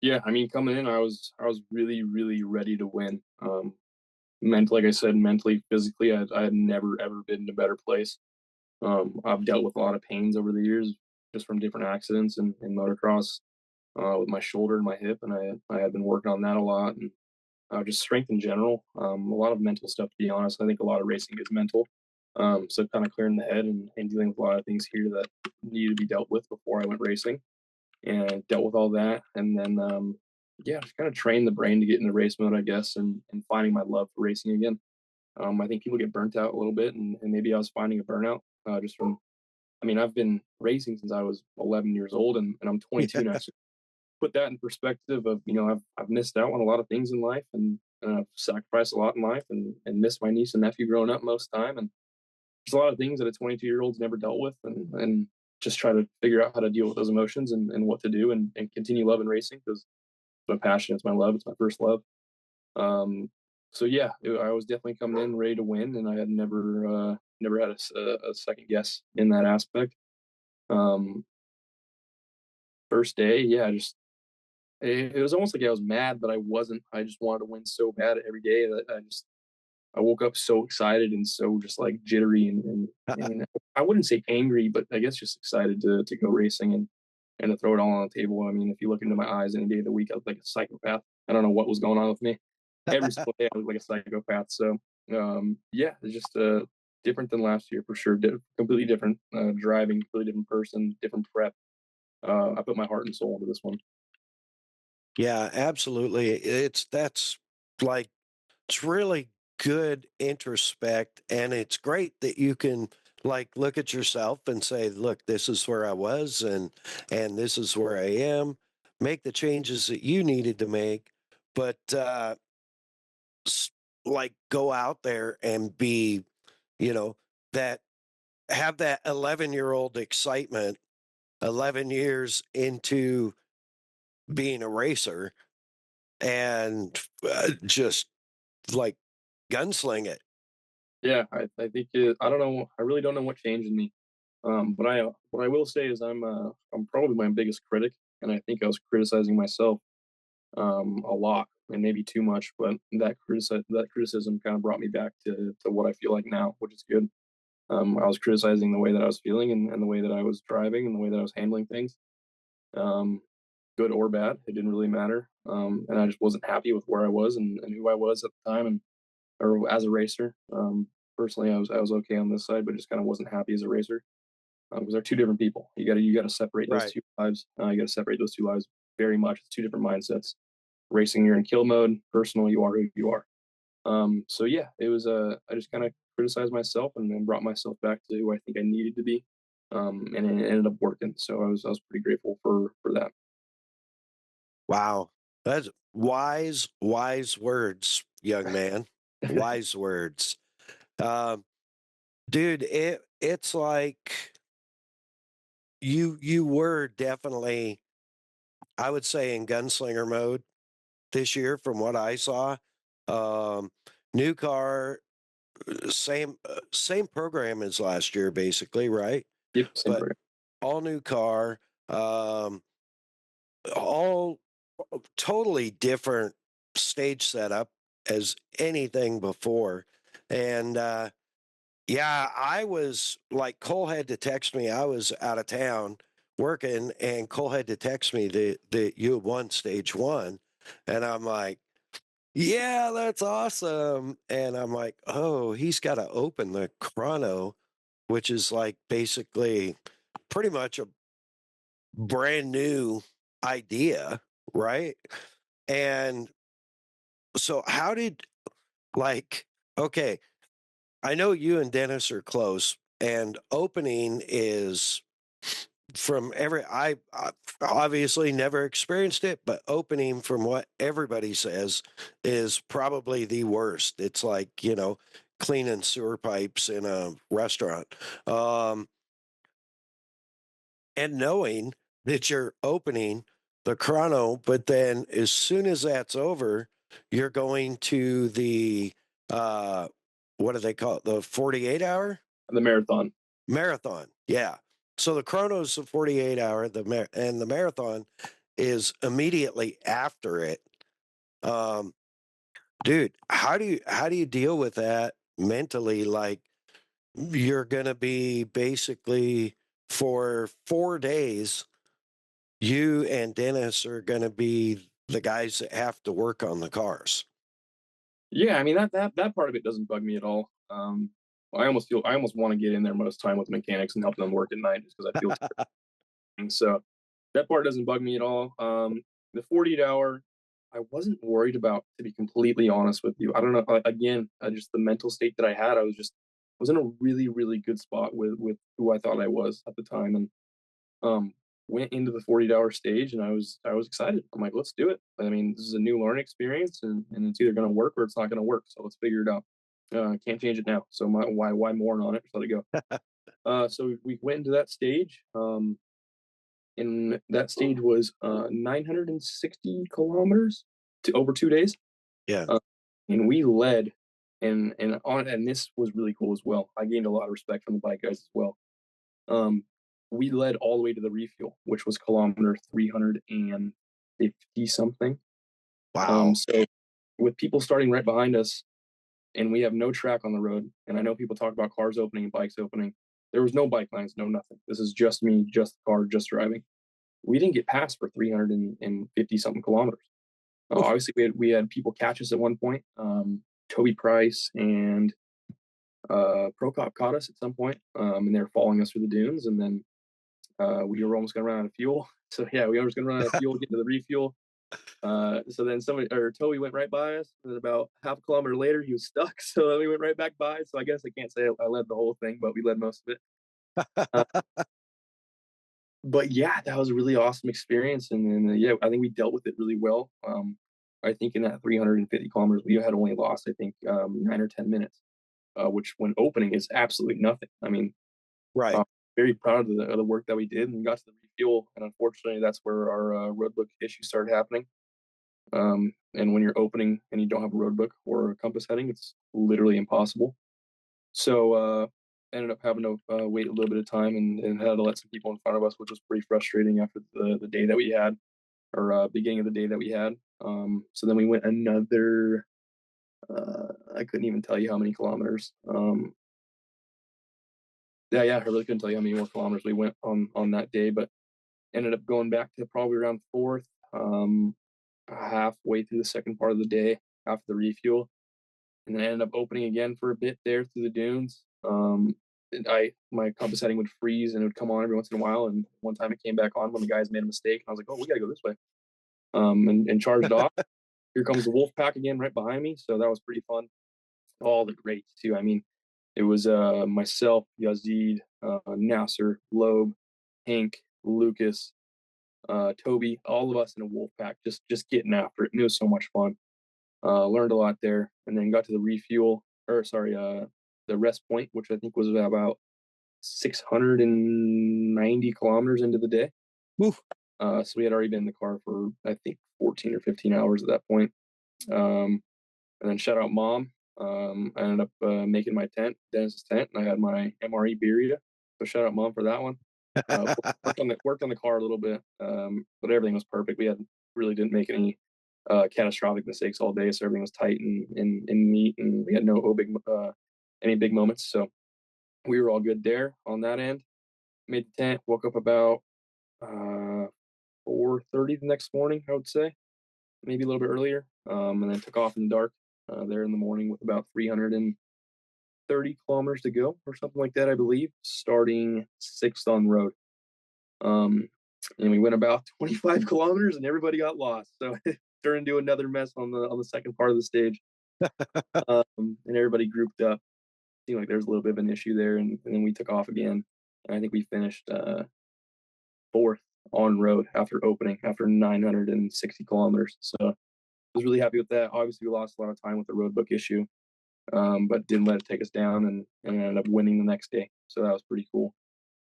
Yeah, I mean, coming in, I was really, really ready to win. Like I said, mentally, physically, I had never ever been in a better place. I've dealt with a lot of pains over the years, just from different accidents and motocross, with my shoulder and my hip, and I had been working on that a lot, and just strength in general. A lot of mental stuff, to be honest. I think a lot of racing is mental. So kind of clearing the head and dealing with a lot of things here that needed to be dealt with before I went racing, and dealt with all that, and then yeah, just kind of trained the brain to get into race mode, I guess, and finding my love for racing again. I think people get burnt out a little bit, and maybe I was finding a burnout just from. I mean, I've been racing since I was 11 years old, and I'm 22 now. So put that in perspective of, I've missed out on a lot of things in life, and I've sacrificed a lot in life, and missed my niece and nephew growing up most time, and there's a lot of things that a 22-year-old's never dealt with, and just try to figure out how to deal with those emotions, and what to do, and continue loving racing, because it's my passion, it's my love, it's my first love. So yeah, I was definitely coming in ready to win, and I had never had a second guess in that aspect. Um, First day, yeah, just it was almost like I was mad, but I wasn't. I just wanted to win so bad every day that I woke up so excited and so just like jittery, and I wouldn't say angry, but I guess just excited to go racing, and to throw it all on the table. I mean, if you look into my eyes any day of the week, I was like a psychopath. I don't know what was going on with me. Every single day I was like a psychopath. So yeah, it's just different than last year for sure. Completely different driving, completely different person, different prep. I put my heart and soul into this one. Yeah, absolutely. That's like, it's really good introspect, and it's great that you can like look at yourself and say, look, this is where I was, and this is where I am, make the changes that you needed to make, but like go out there and be, you know, that have that 11-year-old excitement 11 years into being a racer, and just like gunsling it. Yeah, I think I don't know. I really don't know what changed in me. But what I will say is I'm probably my biggest critic, and I think I was criticizing myself a lot, and maybe too much. But that criticism kind of brought me back to what I feel like now, which is good. I was criticizing the way that I was feeling, and the way that I was driving, and the way that I was handling things, um, good or bad. It didn't really matter. And I just wasn't happy with where I was, and who I was at the time, and or as a racer. Personally, I was okay on this side, but just kind of wasn't happy as a racer, because they're two different people. You got to separate those Right. two lives. You got to separate those two lives very much. It's two different mindsets. Racing, you're in kill mode. Personal, you are who you are. So yeah, it was. I just kind of criticized myself, and then brought myself back to who I think I needed to be. And it ended up working. So I was pretty grateful for that. Wow. That's wise words, young man. Wise words. Um, Dude, it's like you were definitely, I would say, in gunslinger mode this year from what I saw. Um, New car, same program as last year, basically, right? Yep, same But program. all new car, all totally different stage setup as anything before. And yeah, I was like, Cole had to text me. I was out of town working, and Cole had to text me that you had won stage one. And I'm like, yeah, that's awesome. And I'm like, oh, he's got to open the chrono, which is like basically pretty much a brand new idea, right? And so, how did, like, okay, I know you and Dennis are close, and opening is from I obviously never experienced it, but opening, from what everybody says, is probably the worst. It's like, cleaning sewer pipes in a restaurant. Um, and knowing that you're opening the chrono, but then as soon as that's over, you're going to the uh, what do they call it? The 48-hour The marathon. marathon. Yeah. So the chrono's the 48-hour, and the marathon is immediately after it. Um, Dude, how do you deal with that mentally? Like, you're gonna be basically for 4 days, you and Dennis are gonna be the guys that have to work on the cars. Yeah, I mean that part of it doesn't bug me at all. I almost want to get in there most time with the mechanics and help them work at night, just because I feel terrible. So that part doesn't bug me at all. The 48 hour, I wasn't worried about, to be completely honest with you. I don't know. Again, just the mental state that I had, was in a really, really good spot with who I thought I was at the time, and um, went into the 48-hour stage, and I was excited. I'm like, let's do it. I mean, this is a new learning experience, and it's either going to work or it's not going to work. So let's figure it out. Can't change it now. So why mourn on it? Just let it go. So we went into that stage. And that stage was 960 kilometers to over 2 days. Yeah. And we led, and this was really cool as well. I gained a lot of respect from the bike guys as well. We led all the way to the refuel, which was kilometer 350 something. Wow. So with people starting right behind us, and we have no track on the road, and I know people talk about cars opening and bikes opening. There was no bike lines, no nothing. This is just me, just the car, just driving. We didn't get past for 350 something kilometers. Obviously, we had people catch us at one point. Toby Price and Prokop caught us at some point, and they were following us through the dunes. And then we were almost going to run out of fuel. So yeah, we were almost going to run out of fuel, get to the refuel. So then Toby went right by us, and then about half a kilometer later, he was stuck. So then we went right back by. So I guess I can't say I led the whole thing, but we led most of it. But yeah, that was a really awesome experience, and yeah, I think we dealt with it really well. I think in that 350 kilometers, we had only lost, I think, 9 or 10 minutes, which when opening is absolutely nothing. I mean, Right. very proud of the work that we did, and we got to the refuel, and unfortunately, that's where our roadbook issue started happening. And when you're opening and you don't have a roadbook or a compass heading, it's literally impossible. So ended up having to wait a little bit of time, and had to let some people in front of us, which was pretty frustrating after the day that we had, or beginning of the day that we had. So then we went another, I couldn't even tell you how many kilometers. Yeah, I really couldn't tell you how many more kilometers we went on that day, but ended up going back to probably around fourth, halfway through the second part of the day after the refuel, and then I ended up opening again for a bit there through the dunes. My compass heading would freeze and it would come on every once in a while, and one time it came back on when the guys made a mistake, and I was like, oh, we gotta go this way. And charged off. Here comes the wolf pack again right behind me, so that was pretty fun. All the greats too. I mean, it was myself, Yazid, Nasser, Loeb, Hank, Lucas, Toby, all of us in a wolf pack, just getting after it. And it was so much fun. Learned a lot there, and then got to the refuel, the rest point, which I think was about 690 kilometers into the day. Oof. So we had already been in the car for, I think, 14 or 15 hours at that point. And then shout out Mom. I ended up making my tent, Dennis's tent, and I had my MRE Birria. So shout out Mom for that one. Worked on the car a little bit, but everything was perfect. We really didn't make any catastrophic mistakes all day, so everything was tight and neat, and we had any big moments. So we were all good there on that end. Made the tent, woke up about 4:30 the next morning, I would say, maybe a little bit earlier, and then took off in the dark there in the morning with about 330 kilometers to go or something like that, I believe, starting 6th on road. And we went about 25 kilometers and everybody got lost. So it turned into another mess on the second part of the stage. And everybody grouped up. Seemed like there was a little bit of an issue there, and then we took off again. And I think we finished 4th on road after opening, after 960 kilometers. So I was really happy with that. Obviously, we lost a lot of time with the roadbook issue, but didn't let it take us down, and ended up winning the next day. So that was pretty cool.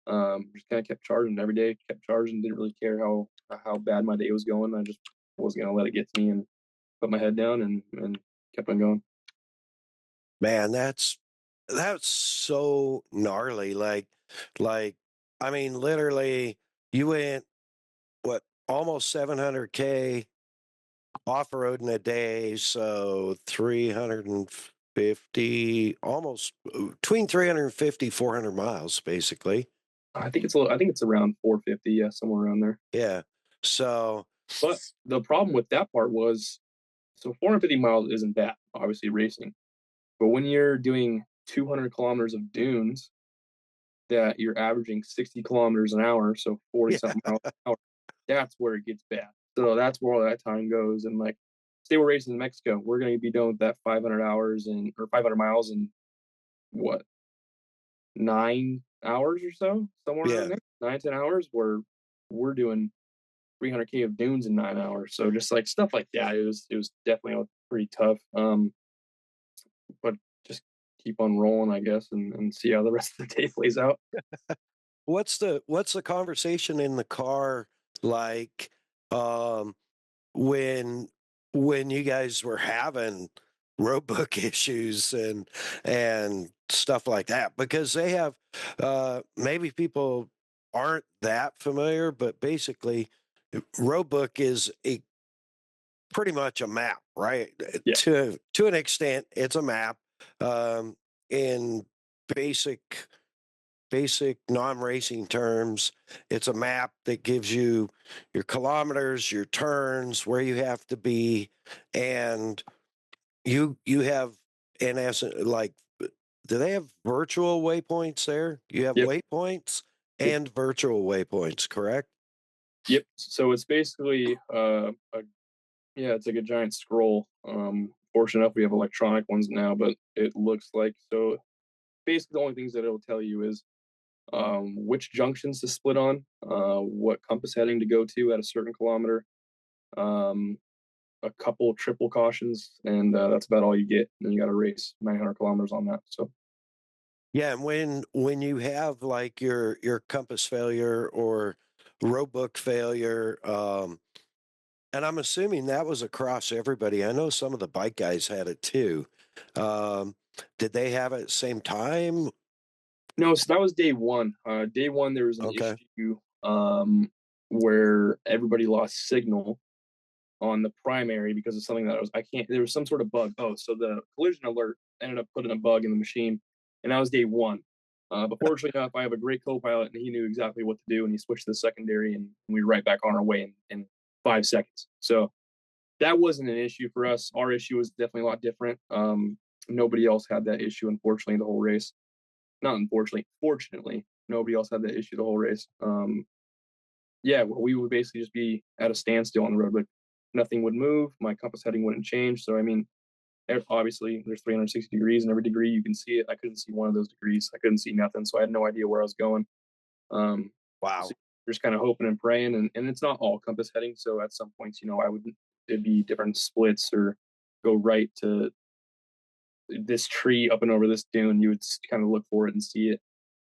Just kind of kept charging every day, kept charging, didn't really care how bad my day was going. I just wasn't going to let it get to me, and put my head down and kept on going. Man, that's so gnarly. Like, I mean, literally, you went what, almost 700K off road in a day, so 350, almost between 350, 400 miles, basically. I think it's around 450, yeah, somewhere around there. Yeah. So, but the problem with that part was, so 450 miles isn't bad, obviously racing, but when you're doing 200 kilometers of dunes that you're averaging 60 kilometers an hour, so 40 something miles an hour, that's where it gets bad. So that's where all that time goes, and like say we're racing in Mexico, we're going to be done with that 500 hours or 500 miles in what, 9 hours or so, somewhere around Yeah. there, 9-10 hours. Where we're doing 300K of dunes in 9 hours. So just like stuff like that, it was definitely pretty tough. But just keep on rolling, I guess, and see how the rest of the day plays out. What's the conversation in the car like, um, when you guys were having roadbook issues and stuff like that? Because they have, maybe people aren't that familiar, but basically roadbook is pretty much a map, right? Yeah. To an extent, it's a map, in basic non-racing terms. It's a map that gives you your kilometers, your turns, where you have to be, and you have, in essence, like, do they have virtual waypoints there? You have Yep. waypoints Yep. and virtual waypoints, correct? Yep. So it's basically it's like a giant scroll. Fortunate enough, we have electronic ones now, but it looks like, so basically the only things that it'll tell you is which junctions to split on, what compass heading to go to at a certain kilometer, um, a couple triple cautions, and that's about all you get. And you got to race 900 kilometers on that. So Yeah, and when you have like your compass failure or roadbook failure, and I'm assuming that was across everybody. I know some of the bike guys had it too. Um, did they have it at the same time? no, so that was day one. Day one, there was an Okay. issue where everybody lost signal on the primary because of something that there was some sort of bug. Oh, so the collision alert ended up putting a bug in the machine, and that was day one. But fortunately enough, I have a great co-pilot, and he knew exactly what to do, and he switched to the secondary, and we were right back on our way in 5 seconds. So that wasn't an issue for us. Our issue was definitely a lot different. Nobody else had that issue, unfortunately, the whole race. Not unfortunately, fortunately, nobody else had that issue the whole race. We would basically just be at a standstill on the road, but nothing would move. My compass heading wouldn't change. So, I mean, obviously there's 360 degrees, and every degree you can see it. I couldn't see one of those degrees. I couldn't see nothing. So I had no idea where I was going. Wow. So just kind of hoping and praying. And it's not all compass heading. So at some points, it'd be different splits, or go right to this tree up and over this dune. You would kind of look for it and see it.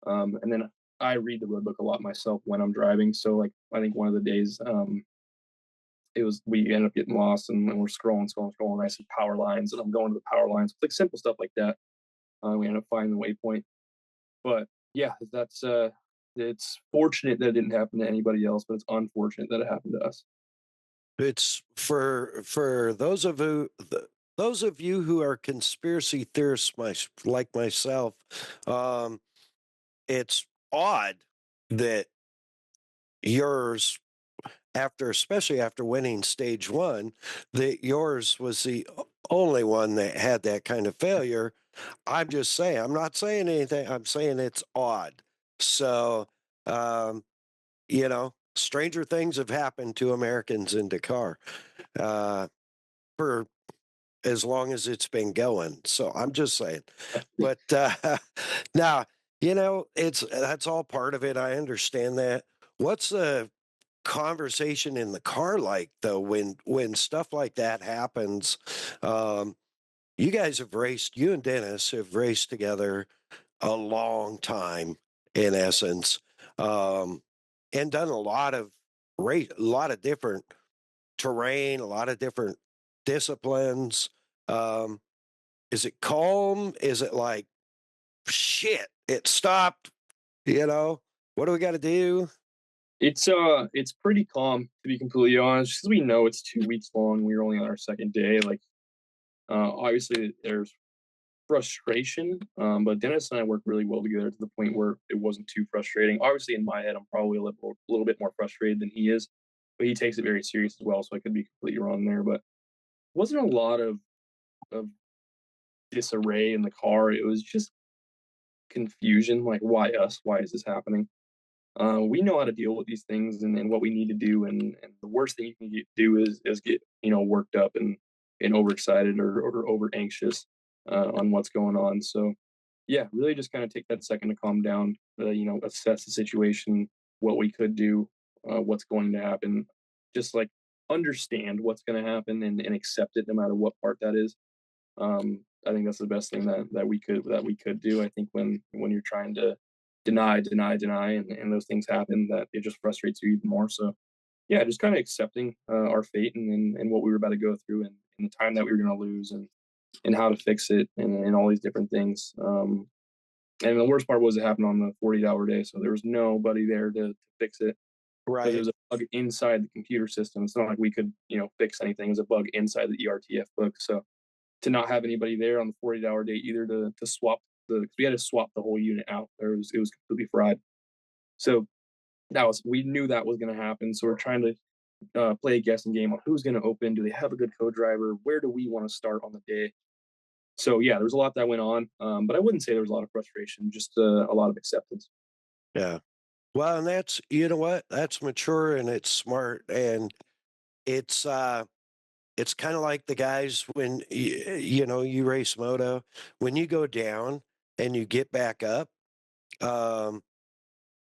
And then I read the road book a lot myself when I'm driving. So like, I think one of the days, we ended up getting lost, and we're scrolling. And I see power lines, and I'm going to the power lines. It's like simple stuff like that. We ended up finding the waypoint. But yeah, that's it's fortunate that it didn't happen to anybody else, but it's unfortunate that it happened to us. It's for those of you who are conspiracy theorists, like myself. It's odd that yours, especially after winning stage one, that yours was the only one that had that kind of failure. I'm just saying, I'm not saying anything. I'm saying it's odd. So, um, stranger things have happened to Americans in Dakar, for as long as it's been going. So I'm just saying. But now, that's all part of it. I understand that. What's the conversation in the car like, though, when stuff like that happens? You guys you and Dennis have raced together a long time, in essence, and done a lot of different terrain, a lot of different disciplines. Um, is it calm? Is it like, shit, it stopped? What do we got to do? It's pretty calm, to be completely honest, because we know it's 2 weeks long. We were only on our second day. Like, obviously there's frustration, but Dennis and I work really well together to the point where it wasn't too frustrating. Obviously, in my head, I'm probably a little bit more frustrated than he is, but he takes it very serious as well. So I could be completely wrong there, but wasn't a lot of disarray in the car. It was just confusion, like, why us? Why is this happening? We know how to deal with these things, and what we need to do, and the worst thing you can do is get worked up, and and overexcited or over anxious on what's going on. So yeah, really just kind of take that second to calm down, assess the situation, what we could do, what's going to happen, just like understand what's going to happen and accept it no matter what part that is. I think that's the best thing that we could do. I think when you're trying to deny, and those things happen, that it just frustrates you even more. So yeah, just kind of accepting our fate and what we were about to go through and the time that we were going to lose and how to fix it and all these different things. And the worst part was it happened on the 48-hour day, so there was nobody there to fix it. Because it Right. was a bug inside the computer system. It's not like we could, fix anything. It was a bug inside the ERTF book. So to not have anybody there on the 48-hour day either to swap because we had to swap the whole unit out. It was completely fried. So we knew that was going to happen. So we're trying to play a guessing game on who's going to open. Do they have a good co-driver? Where do we want to start on the day? So yeah, there was a lot that went on, but I wouldn't say there was a lot of frustration, just a lot of acceptance. Yeah. Well, and that's, you know what? That's mature and it's smart. And it's kind of like the guys when, you race moto, when you go down and you get back up, um,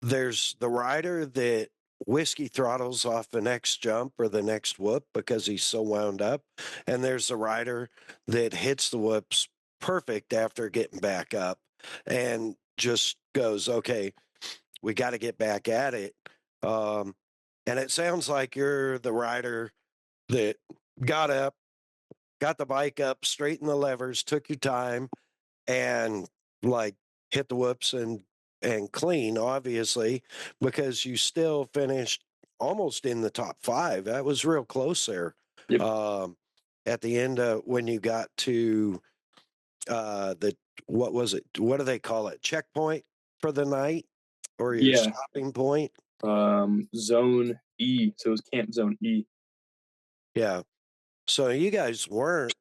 there's the rider that whiskey throttles off the next jump or the next whoop because he's so wound up. And there's the rider that hits the whoops perfect after getting back up and just goes, okay, we got to get back at it. And it sounds like you're the rider that got up, got the bike up, straightened the levers, took your time, and like hit the whoops and clean, obviously, because you still finished almost in the top 5. That was real close there. Yep. At the end, when you got to what was it? What do they call it? Checkpoint for the night, or your Yeah. stopping point? Zone E. So it was Camp Zone E. Yeah. So you guys weren't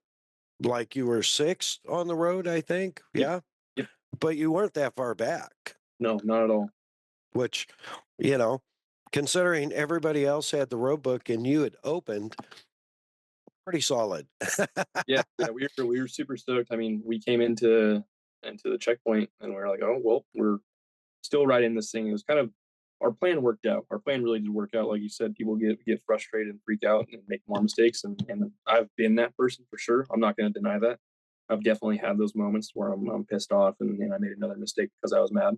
like you were 6th on the road, I think. Yep. Yeah. Yep. But you weren't that far back. No, not at all. Which, considering everybody else had the road book and you had opened, pretty solid. Yeah, we were super stoked. I mean, we came into the checkpoint and we were like, oh well, we're still right in this thing. It was kind of our plan worked out. Our plan really did work out. Like you said, people get frustrated and freak out and make more mistakes. And I've been that person for sure. I'm not going to deny that. I've definitely had those moments where I'm pissed off and I made another mistake because I was mad.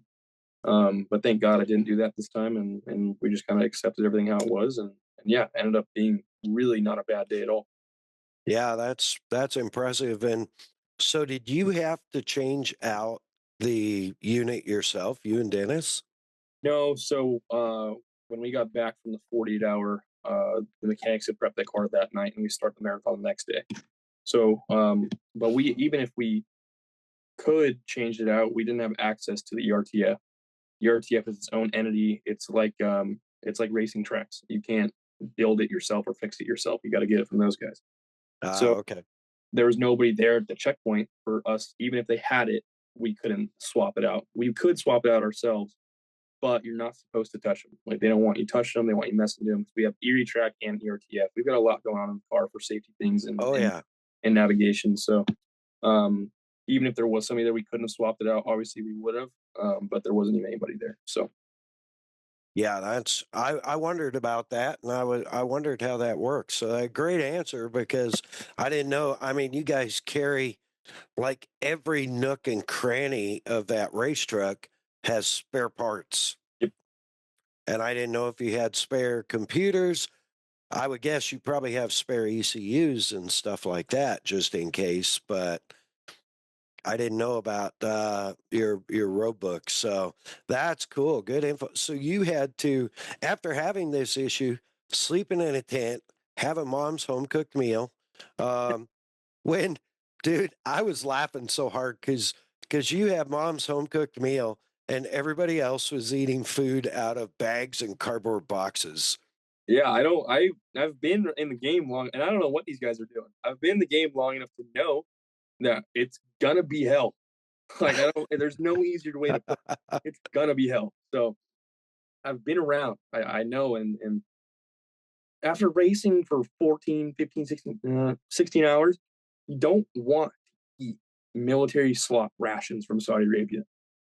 But thank God I didn't do that this time. And we just kind of accepted everything how it was. And yeah, ended up being really not a bad day at all. Yeah, that's impressive. And so did you have to change out the unit yourself, you and Dennis? No, so when we got back from the 48-hour, the mechanics had prepped the car that night, and we start the marathon the next day. So, but even if we could change it out, we didn't have access to the ERTF. ERTF is its own entity. It's like racing tracks. You can't build it yourself or fix it yourself. You got to get it from those guys. So Okay. there was nobody there at the checkpoint for us. Even if they had it, we couldn't swap it out. We could swap it out ourselves, but you're not supposed to touch them. Like, they don't want you touching them. They want you messing with them. We have Erie Track and ERTF. We've got a lot going on in the car for safety things and navigation. So even if there was somebody there, we couldn't have swapped it out. Obviously, we would have, but there wasn't even anybody there. So Yeah, I wondered about that, and I wondered how that works. So a great answer, because I didn't know. I mean, you guys carry like every nook and cranny of that race truck has spare parts. Yep. And I didn't know if you had spare computers. I would guess you probably have spare ECUs and stuff like that just in case, but I didn't know about your road book. So that's cool. Good info. So you had to, after having this issue, sleeping in a tent, having mom's home cooked meal. When, dude, I was laughing so hard because you had mom's home cooked meal and everybody else was eating food out of bags and cardboard boxes. yeah, I've been in the game long, and I don't know what these guys are doing. I've been in the game long enough to know that it's gonna be hell. Like, there's no easier way to put it. It's gonna be hell. So I've been around. I know, and after racing for 14, 15, 16 hours, you don't want to eat military slop rations from Saudi Arabia.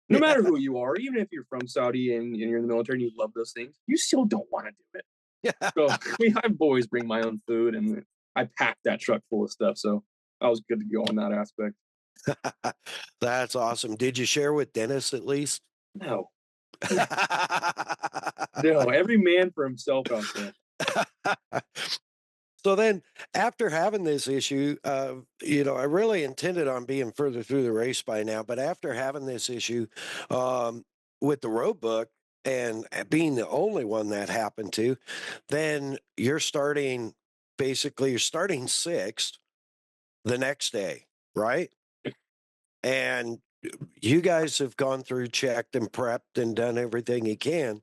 No matter who you are, even if you're from Saudi and you're in the military and you love those things, you still don't want to do it. Yeah. So I always bring my own food, and I packed that truck full of stuff. So I was good to go on that aspect. That's awesome. Did you share with Dennis at least? No. No, every man for himself out there. So then after having this issue, I really intended on being further through the race by now, but after having this issue with the road book and being the only one that happened to, then you're starting sixth the next day, right? And you guys have gone through, checked and prepped and done everything you can.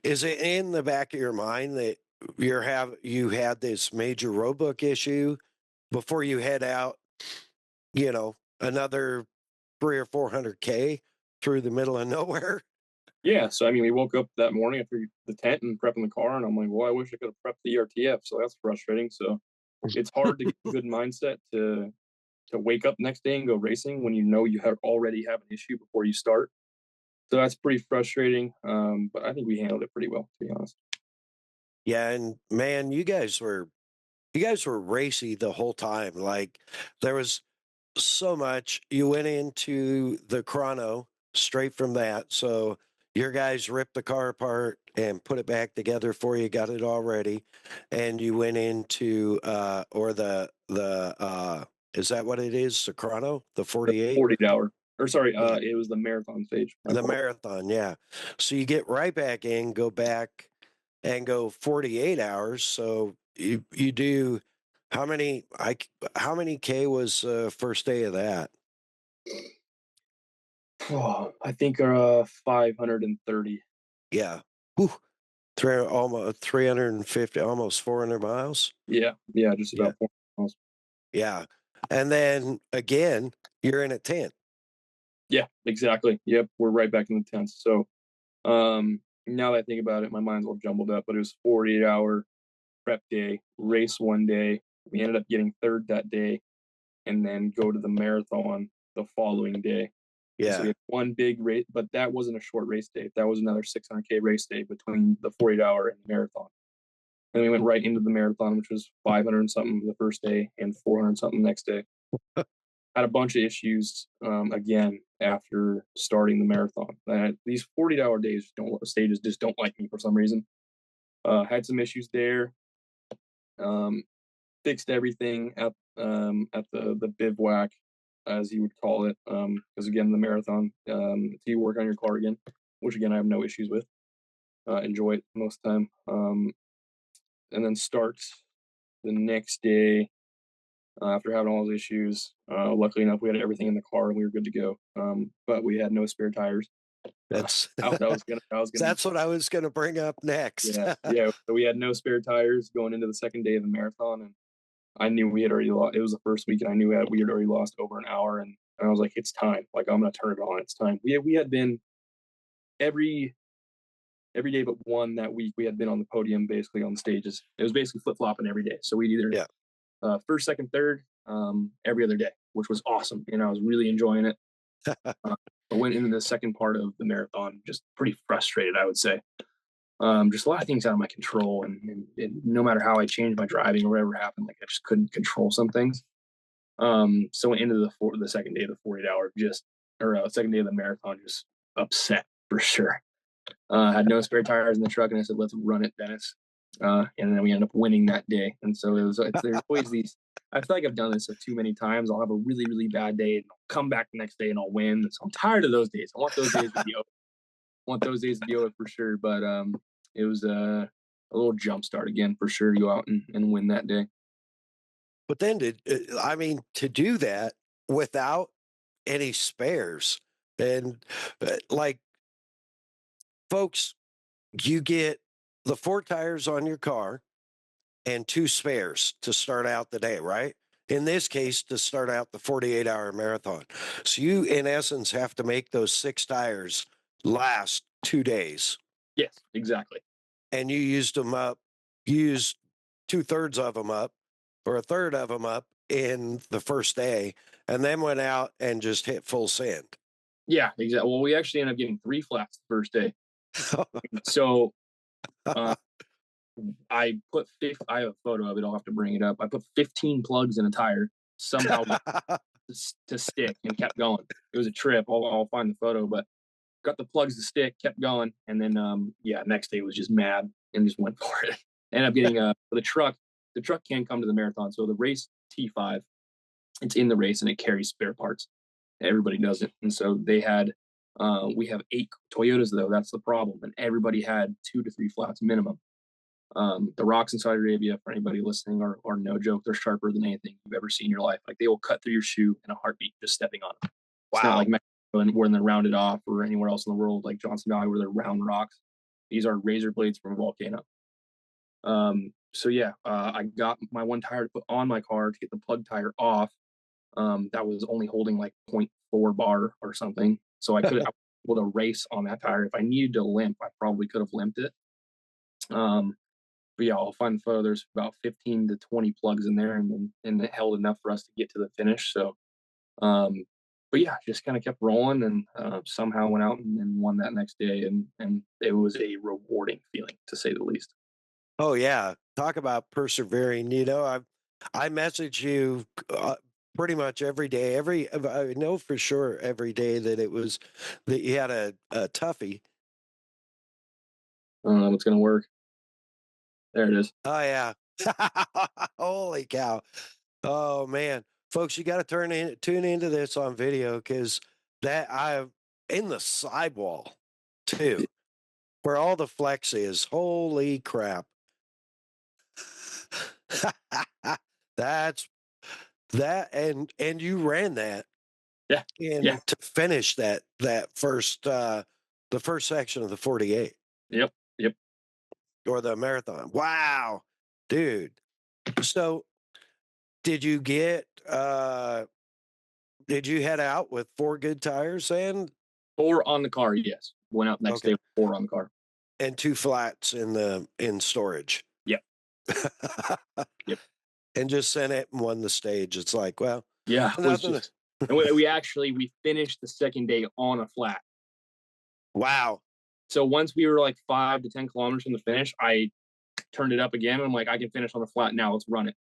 Is it in the back of your mind that you had this major roadbook issue before you head out, another 300 or 400K through the middle of nowhere? Yeah, so I mean, we woke up that morning after the tent and prepping the car, and I'm like, well, I wish I could have prepped the ERTF, so that's frustrating. So it's hard to get a good mindset to wake up next day and go racing when you already have an issue before you start. So that's pretty frustrating, but I think we handled it pretty well, to be honest. Yeah, and man, you guys were racy the whole time. Like there was so much. You went into the chrono straight from that. So your guys ripped the car apart and put it back together for you, got it all ready. And you went into is that what it is? The chrono, the 48? 48-hour. Or sorry, Yeah. it was the marathon stage. The marathon, yeah. So you get right back in, go back and go 48 hours. So you do how many K was first day of that? Oh, I think 530. Yeah. Whew. Almost 350, almost 400 miles. Yeah, just about 400 miles. Yeah. And then again, you're in a tent. Yeah, exactly. Yep, we're right back in the tents. So now that I think about it, my mind's all jumbled up, but it was 48-hour prep day, race one day. We ended up getting third that day, and then go to the marathon the following day. Yeah. So we had one big race, but that wasn't a short race day. That was another 600K race day between the 48-hour and the marathon. And we went right into the marathon, which was 500 and something the first day and 400 something the next day. Had a bunch of issues again after starting the marathon. These 40-hour stages just don't like me for some reason. Had some issues there. Fixed everything at the bivouac, as you would call it, because again, the marathon, you work on your car again, which again I have no issues with. Enjoy it most of the time, and then starts the next day after having all those issues. Luckily enough, we had everything in the car and we were good to go, but we had no spare tires. That's That's what I was gonna bring up next. yeah. So we had no spare tires going into the second day of the marathon, and I knew we had already lost. It was the first week, and I knew we had already lost over an hour, and I was like, "It's time! Like I'm gonna turn it on. It's time." We had been every day but one that week. We had been on the podium, basically on the stages. It was basically flip flopping every day. So we'd either first, second, third, every other day, which was awesome, and I was really enjoying it. I went into the second part of the marathon just pretty frustrated, I would say. Just a lot of things out of my control, and no matter how I changed my driving or whatever happened, like I just couldn't control some things. So into the second day of the 48-hour, second day of the marathon, just upset for sure. Had no spare tires in the truck, and I said, "Let's run it, Dennis." And then we ended up winning that day. And so there's always these. I feel like I've done this too many times. I'll have a really, really bad day, and I'll come back the next day and I'll win. So I'm tired of those days. I want those days to be over. For sure. But it was a little jump start again for sure to go out and win that day. But then to do that without any spares, and like folks, you get the 4 tires on your car and 2 spares to start out the day, right? In this case, to start out the 48-hour marathon. So you, in essence, have to make those 6 tires last 2 days. Yes, exactly. And you used them up. You used 2/3 of them up, or a third of them up in the first day and then went out and just hit full send. Yeah, exactly. Well, we actually ended up getting 3 flats the first day. So I have a photo of it. I'll have to bring it up. I put 15 plugs in a tire somehow to stick and kept going. It was a trip. I'll find the photo, but got the plugs to stick, kept going. And then, next day was just mad and just went for it. Ended up getting the truck. The truck can come to the marathon. So the race T5, it's in the race and it carries spare parts. Everybody doesn't. And so they had, we have 8 Toyotas though. That's the problem. And everybody had 2 to 3 flats minimum. The rocks in Saudi Arabia, for anybody listening, are no joke. They're sharper than anything you've ever seen in your life. Like they will cut through your shoe in a heartbeat just stepping on them. Wow. It's not like Mexico where they're rounded off, or anywhere else in the world like Johnson Valley where they're round rocks. These are razor blades from a volcano. I got my one tire to put on my car to get the plug tire off. That was only holding like 0.4 bar or something. So I could have able to race on that tire. If I needed to limp, I probably could have limped it. But yeah, I'll find the photo. There's about 15 to 20 plugs in there, and it held enough for us to get to the finish. So, but yeah, just kind of kept rolling, and somehow went out and won that next day, and it was a rewarding feeling, to say the least. Oh yeah, talk about persevering. You know, I message you pretty much every day. I know for sure every day that you had a toughie. I don't know if it's gonna work. There it is. Oh yeah. Holy cow. Oh man. Folks, you got to tune into this on video, because in the sidewall too, where all the flex is. Holy crap. That's that, and you ran that. Yeah. And to finish that first the first section of the 48. Yep. Or the marathon. Wow, dude. So did you head out with 4 good tires and 4 on the car? Yes. Went out next day with 4 on the car. And 2 flats in storage. Yep. Yep. And just sent it and won the stage. It's like, well, yeah. And we finished the second day on a flat. Wow. So once we were like 5 to 10 kilometers from the finish, I turned it up again. And I'm like, I can finish on the flat now. Let's run it.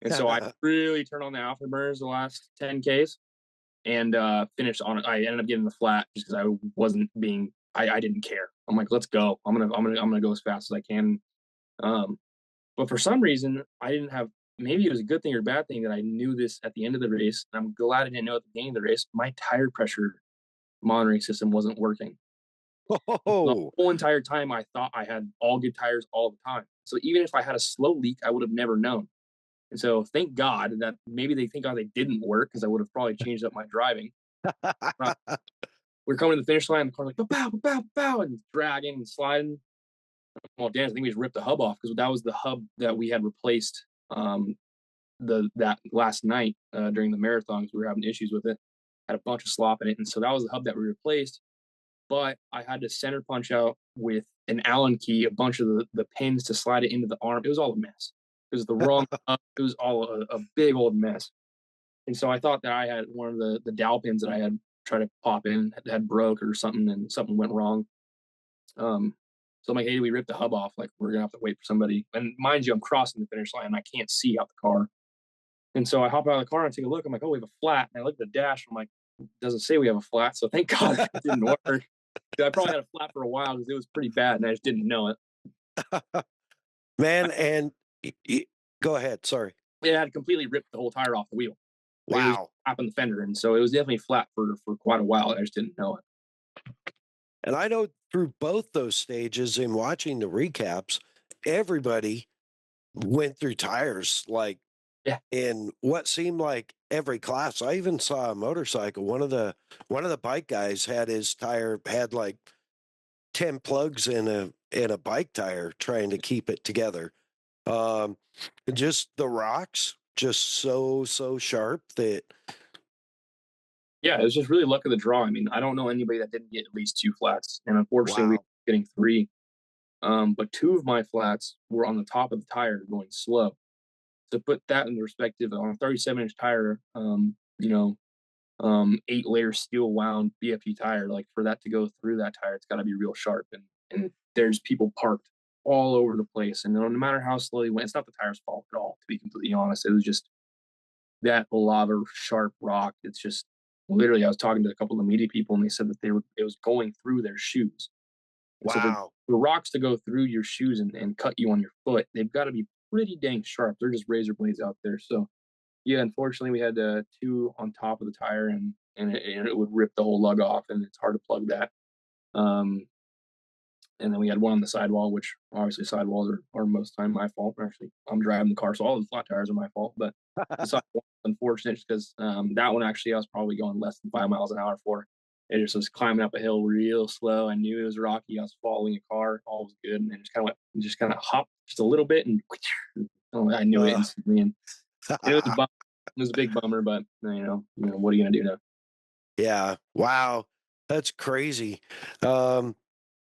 And so I really turned on the afterburners the last 10 Ks and finished on it. I ended up getting the flat just because I wasn't I didn't care. I'm like, let's go. I'm gonna go as fast as I can. But for some reason, I didn't have. Maybe it was a good thing or a bad thing that I knew this at the end of the race. I'm glad I didn't know at the beginning of the race. My tire pressure monitoring system wasn't working. The whole entire time, I thought I had all good tires all the time. So even if I had a slow leak, I would have never known. And so thank God that maybe they didn't work, because I would have probably changed up my driving. We're coming to the finish line, and the car's like, bow, bow, bow, and dragging and sliding. Well, Dan, I think we just ripped the hub off, because that was the hub that we had replaced that last night during the marathon, because we were having issues with it. Had a bunch of slop in it. And so that was the hub that we replaced. But I had to center punch out with an Allen key a bunch of the pins to slide it into the arm. It was all a mess. It was the wrong it was all a big old mess. And so I thought that I had one of the dowel pins that I had tried to pop in had broke or something, and something went wrong. So I'm like, hey, we ripped the hub off. Like, we're gonna have to wait for somebody. And mind you, I'm crossing the finish line and I can't see out the car. And so I hop out of the car and take a look. I'm like, oh, we have a flat. And I look at the dash. I'm like, it doesn't say we have a flat. So thank God it didn't work. I probably had a flat for a while because it was pretty bad and I just didn't know it. Man, and go ahead. Sorry. It had completely ripped the whole tire off the wheel. Wow. It was tapping the fender. And so it was definitely flat for quite a while. I just didn't know it. And I know through both those stages, in watching the recaps, everybody went through tires like in what seemed like every class. I even saw a motorcycle. One of the bike guys had his tire had like 10 plugs in a bike tire trying to keep it together. Just the rocks, just so sharp that. Yeah, it was just really luck of the draw. I mean, I don't know anybody that didn't get at least 2 flats, and unfortunately, we were getting 3. But 2 of my flats were on the top of the tire going slow. to put that in perspective, on a 37-inch tire, 8-layer steel wound BFG tire, like for that to go through that tire, it's got to be real sharp. And there's people parked all over the place, and no matter how slow he went, it's not the tire's fault at all, to be completely honest. It was just that lava sharp rock. It's just literally, I was talking to a couple of media people, and they said that it was going through their shoes. And so Wow. the rocks to go through your shoes and cut you on your foot, they've got to be pretty dang sharp. They're just razor blades out there. So yeah, unfortunately, we had two on top of the tire, and it would rip the whole lug off, and it's hard to plug that. And then we had one on the sidewall, which obviously sidewalls are most of the time my fault. Actually, I'm driving the car, so all the flat tires are my fault. But the sidewall, unfortunate, because that one actually I was probably going less than 5 miles an hour for. It just was climbing up a hill real slow. I knew it was rocky. I was following a car. All was good, and then just kind of hopped just a little bit, and I knew it instantly. And it was a bummer. It was a big bummer, but what are you gonna do now? Yeah. Wow. That's crazy.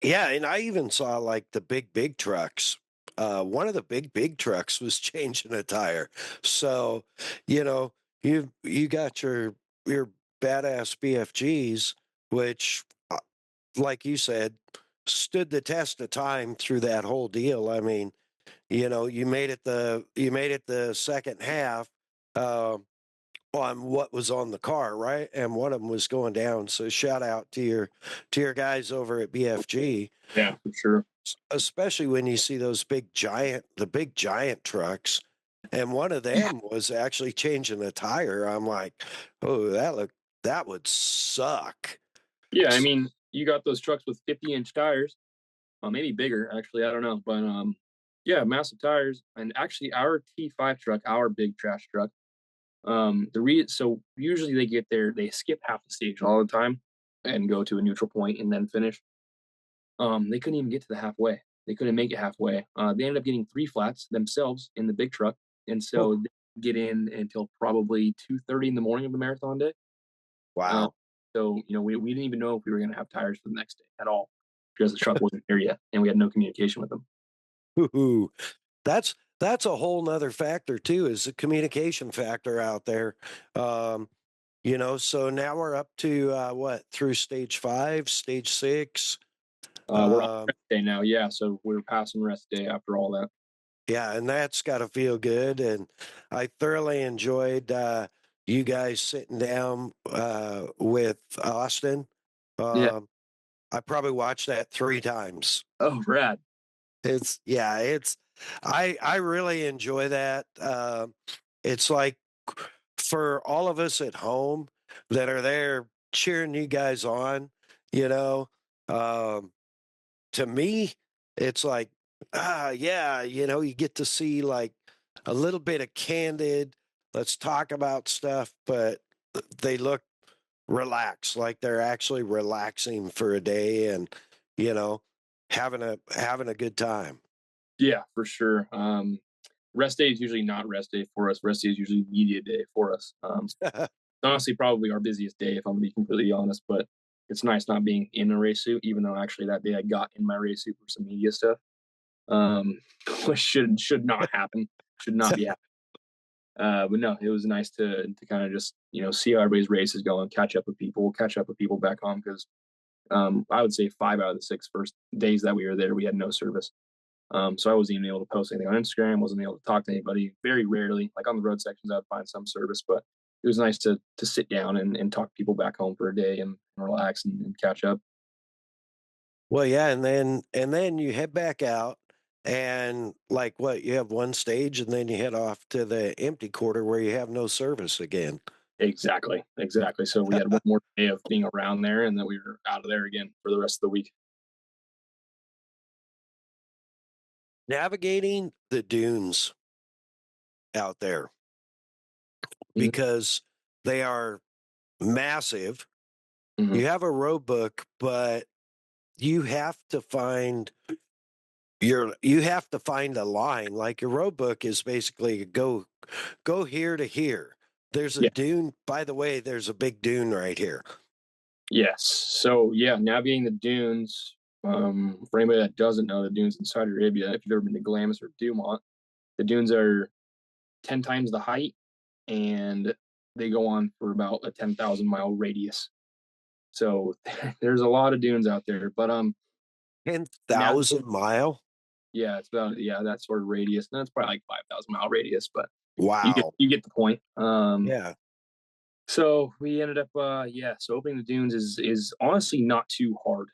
Yeah, and I even saw like the big trucks. One of the big trucks was changing a tire. So, you got your badass BFGs, which, like you said, stood the test of time through that whole deal. I mean, you made it the second half. On what was on the car, right? And one of them was going down. So shout out to your guys over at BFG. Yeah, for sure. Especially when you see those big giant trucks. And one of them was actually changing a tire. I'm like, oh, that would suck. Yeah, I mean, you got those trucks with 50-inch tires, maybe bigger, actually, I don't know. But yeah, massive tires. And actually our T5 truck, our big trash truck, so usually they skip half the stage all the time and go to a neutral point and then finish. They couldn't even get to the halfway. They couldn't make it halfway. They ended up getting 3 flats themselves in the big truck, and so they didn't get in until probably 2:30 in the morning of the marathon day. Wow. So we didn't even know if we were going to have tires for the next day at all, because the truck wasn't here yet, and we had no communication with them. Ooh, that's a whole nother factor too, is the communication factor out there. So now we're up to what, through stage 5, stage 6. We're on rest day now, yeah. So we're passing rest day after all that. Yeah, and that's got to feel good. And I thoroughly enjoyed you guys sitting down with Austin. Yeah. I probably watched that 3 times. Oh, rad. I really enjoy that. It's like, for all of us at home that are there cheering you guys on, to me, it's like, yeah, you get to see like a little bit of candid, let's talk about stuff, but they look relaxed, like they're actually relaxing for a day and, having a good time. Yeah, for sure. Rest day is usually not rest day for us. Rest day is usually media day for us. Honestly, probably our busiest day, if I'm gonna be completely honest. But it's nice not being in a race suit, even though actually that day I got in my race suit for some media stuff, which should not happen. Should not be happening. But no, it was nice to kind of just see how everybody's race is going, catch up with people back home, because I would say 5 out of the 6 first days that we were there, we had no service. So I wasn't even able to post anything on Instagram, wasn't able to talk to anybody. Very rarely, like on the road sections, I'd find some service, but it was nice to sit down and talk to people back home for a day and relax and catch up. Well, yeah, and then you head back out, and like, what, you have one stage and then you head off to the empty quarter where you have no service again. Exactly. So we had one more day of being around there, and then we were out of there again for the rest of the week. Navigating the dunes out there, because they are massive. Mhm. You have a road book, but you have to find a line. Like, your road book is basically go here to here. There's a Yeah. dune. By the way, there's a big dune right here. Yes. So yeah, navigating the dunes. For anybody that doesn't know, the dunes in Saudi Arabia, if you've ever been to Glamis or Dumont, the dunes are 10 times the height, and they go on for about a 10,000-mile radius. So there's a lot of dunes out there, but 10,000-mile? yeah, it's about that sort of radius. No, it's probably like 5,000-mile radius, but Wow. you get the point. Yeah. So we ended up so opening the dunes is honestly not too hard.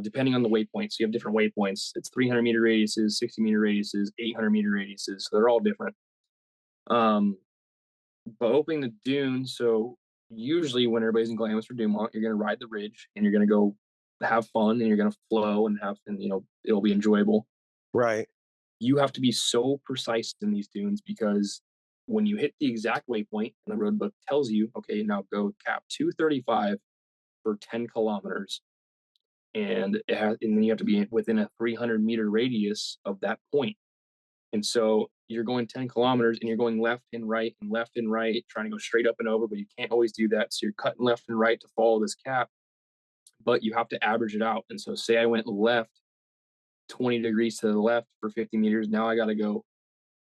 Depending on the waypoints. So you have different waypoints. It's 300-meter radiuses, 60-meter radiuses, 800-meter radiuses. So they're all different. But opening the dunes, so usually when everybody's in Glamis or Dumont, you're going to ride the ridge and you're going to go have fun and you're going to flow and it'll be enjoyable. Right. You have to be so precise in these dunes because when you hit the exact waypoint and the road book tells you, okay, now go cap 235 for 10 kilometers, and then you have to be within a 300-meter radius of that point. And so you're going 10 kilometers and you're going left and right, trying to go straight up and over, but you can't always do that. So you're cutting left and right to follow this cap, but you have to average it out. And so say I went left 20 degrees to the left for 50 meters. Now I got to go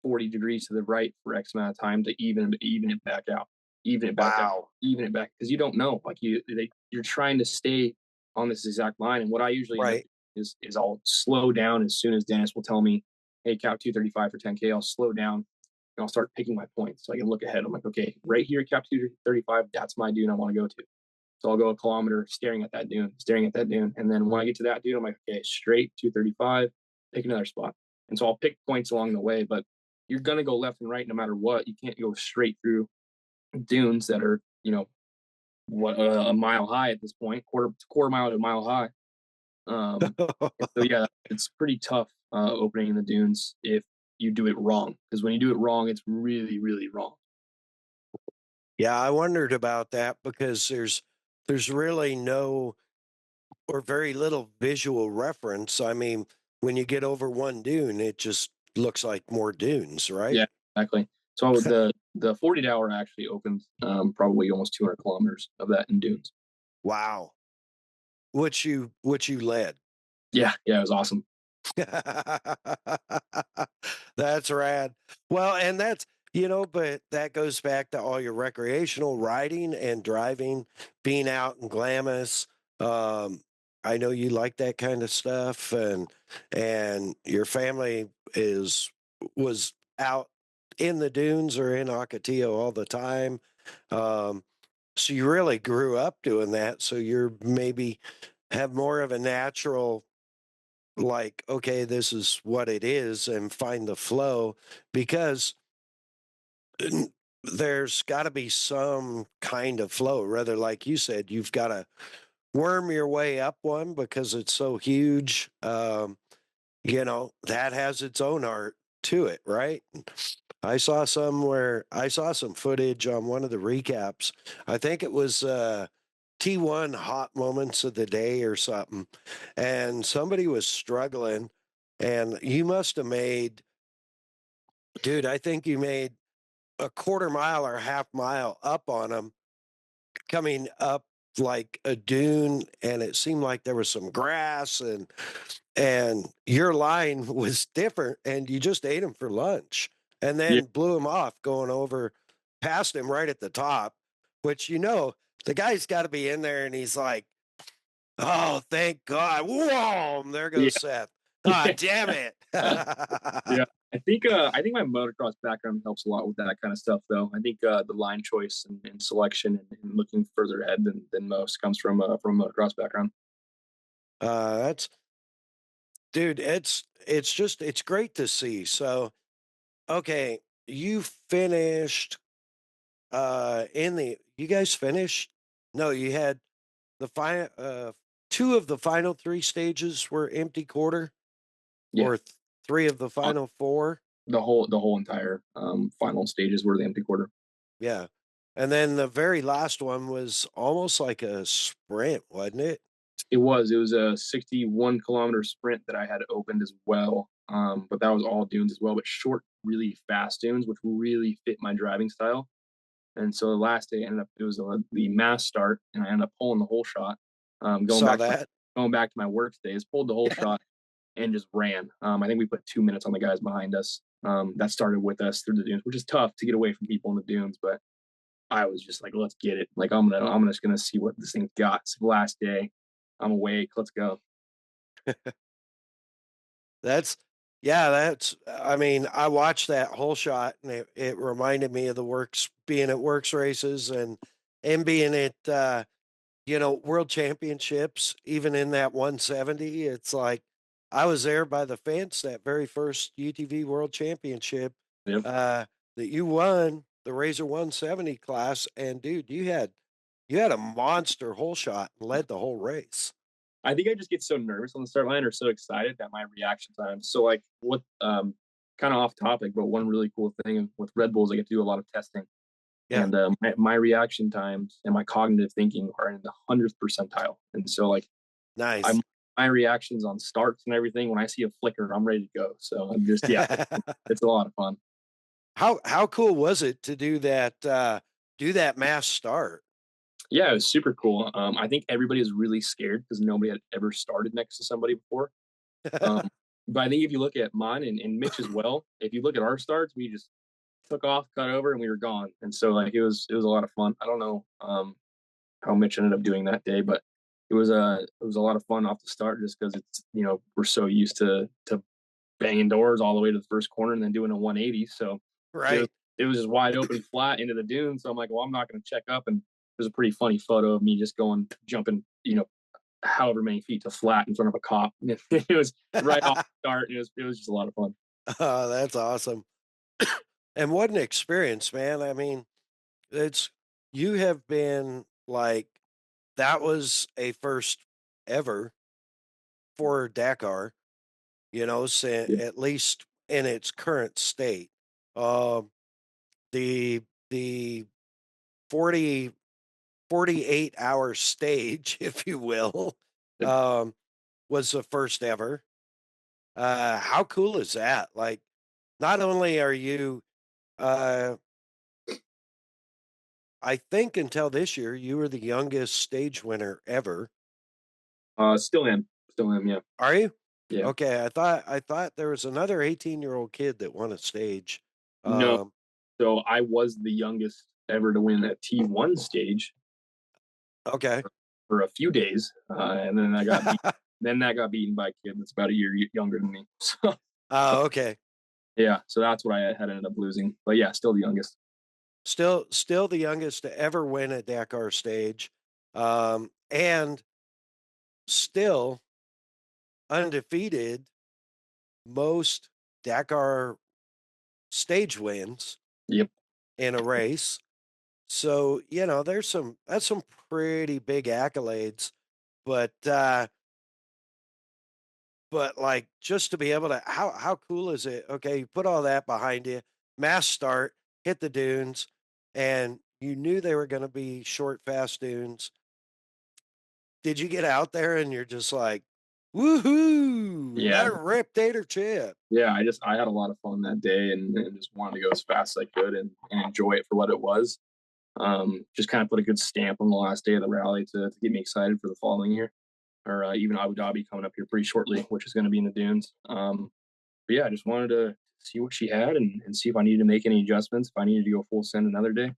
40 degrees to the right for X amount of time to even it back out, even it back out, even it back. Cause you don't know, like you're trying to stay on this exact line. And what I usually end up is I'll slow down as soon as Dennis will tell me, hey, cap 235 for 10K, I'll slow down and I'll start picking my points so I can look ahead. I'm like, okay, right here, cap 235, that's my dune I want to go to. So I'll go a kilometer staring at that dune. And then when I get to that dune, I'm like, okay, straight 235, pick another spot. And so I'll pick points along the way, but you're going to go left and right no matter what. You can't go straight through dunes that are, a mile high at this point, quarter mile to a mile high. So yeah, it's pretty tough opening the dunes if you do it wrong, because when you do it wrong, it's really, really wrong. Yeah, I wondered about that because there's really no or very little visual reference. I mean, when you get over one dune, it just looks like more dunes, right? Yeah, exactly. So the 40 hour actually opened probably almost 200 kilometers of that in dunes. Wow. Which you led. Yeah, it was awesome. That's rad. Well, and that's, but that goes back to all your recreational riding and driving, being out in Glamis. I know you like that kind of stuff, and your family was out in the dunes or in Ocotillo all the time. So you really grew up doing that. So you're maybe have more of a natural, like, okay, this is what it is, and find the flow, because there's got to be some kind of flow. Rather, like you said, you've got to worm your way up one because it's so huge. That has its own art to it, right? I saw some footage on one of the recaps. I think it was T1 hot moments of the day or something. And somebody was struggling, and you must have made, dude, I think you made a quarter mile or a half mile up on them, coming up like a dune, and it seemed like there was some grass, and your line was different, and you just ate them for lunch and then blew them off going over past him right at the top, which, the guy's got to be in there, and he's like, oh, thank God. Whoa, there goes Seth. Ah, damn it. Yeah. I think my motocross background helps a lot with that kind of stuff, though. I think the line choice and selection and looking further ahead than most comes from a motocross background. Dude, it's great to see. So, okay, you finished you guys finished? No, you had the final two of the final three stages were empty quarter, or three of the final four. The whole entire final stages were the empty quarter. Yeah, and then the very last one was almost like a sprint, wasn't it? It was a 61-kilometer sprint that I had opened as well. But that was all dunes as well, but short, really fast dunes, which really fit my driving style. And so the last day it was the mass start, and I ended up pulling the whole shot. Going back to my work days, pulled the whole shot and just ran. I think we put 2 minutes on the guys behind us. that started with us through the dunes, which is tough to get away from people in the dunes. But I was just like, let's get it. Like I'm just gonna see what this thing's got. It's the last day. I'm awake. Let's go. I mean, I watched that whole shot and it reminded me of the works, being at works races and being at, world championships, even in that 170. It's like I was there by the fence that very first UTV world championship, Yep. that you won the Razor 170 class. And dude, you had a monster hole shot and led the whole race. I think I just get so nervous on the start line or so excited that my reaction time. So like what kind of off topic, but one really cool thing with Red Bulls, I get to do a lot of testing. Yeah. And my reaction times and my cognitive thinking are in the 100th percentile. And so like nice. My reactions on starts and everything, when I see a flicker, I'm ready to go. So I'm just it's a lot of fun. How cool was it to do that mass start? Yeah, it was super cool. I think everybody is really scared because nobody had ever started next to somebody before. But I think if you look at mine and Mitch as well, if you look at our starts, we just took off, cut over, and we were gone. And so like it was a lot of fun. I don't know how Mitch ended up doing that day, but it was a lot of fun off the start just because it's we're so used to banging doors all the way to the first corner and then doing a 180. So right, it was just wide open flat into the dunes. So I'm like, well, I'm not going to check up. And there's a pretty funny photo of me just jumping, however many feet to flat in front of a cop. It was right off the start. It was just a lot of fun. Oh, that's awesome. And what an experience, man. I mean, you have been like, that was a first ever for Dakar, at least in its current state. The 48-hour stage, if you will, was the first ever. How cool is that? Like, not only are you, I think until this year, you were the youngest stage winner ever. Still am, yeah. Are you? Yeah. Okay, I thought there was another 18-year-old kid that won a stage. No. So I was the youngest ever to win a T1 stage. Okay. For a few days, and then I got that got beaten by a kid that's about a year younger than me. So, okay. Yeah, so that's what I had ended up losing. But yeah, still the youngest. Still the youngest to ever win a Dakar stage, and still undefeated most Dakar stage wins. Yep. In a race. So, that's some pretty big accolades, but like, just to be able to, how cool is it? Okay, you put all that behind you, mass start, hit the dunes, and you knew they were going to be short, fast dunes. Did you get out there and you're just like, woohoo, yeah, let it rip, tater chip? Yeah, I had a lot of fun that day and just wanted to go as fast as I could and enjoy it for what it was. Just kind of put a good stamp on the last day of the rally to get me excited for the following year, or even Abu Dhabi coming up here pretty shortly, which is going to be in the dunes. But yeah, I just wanted to see what she had and see if I needed to make any adjustments, if I needed to go full send another day.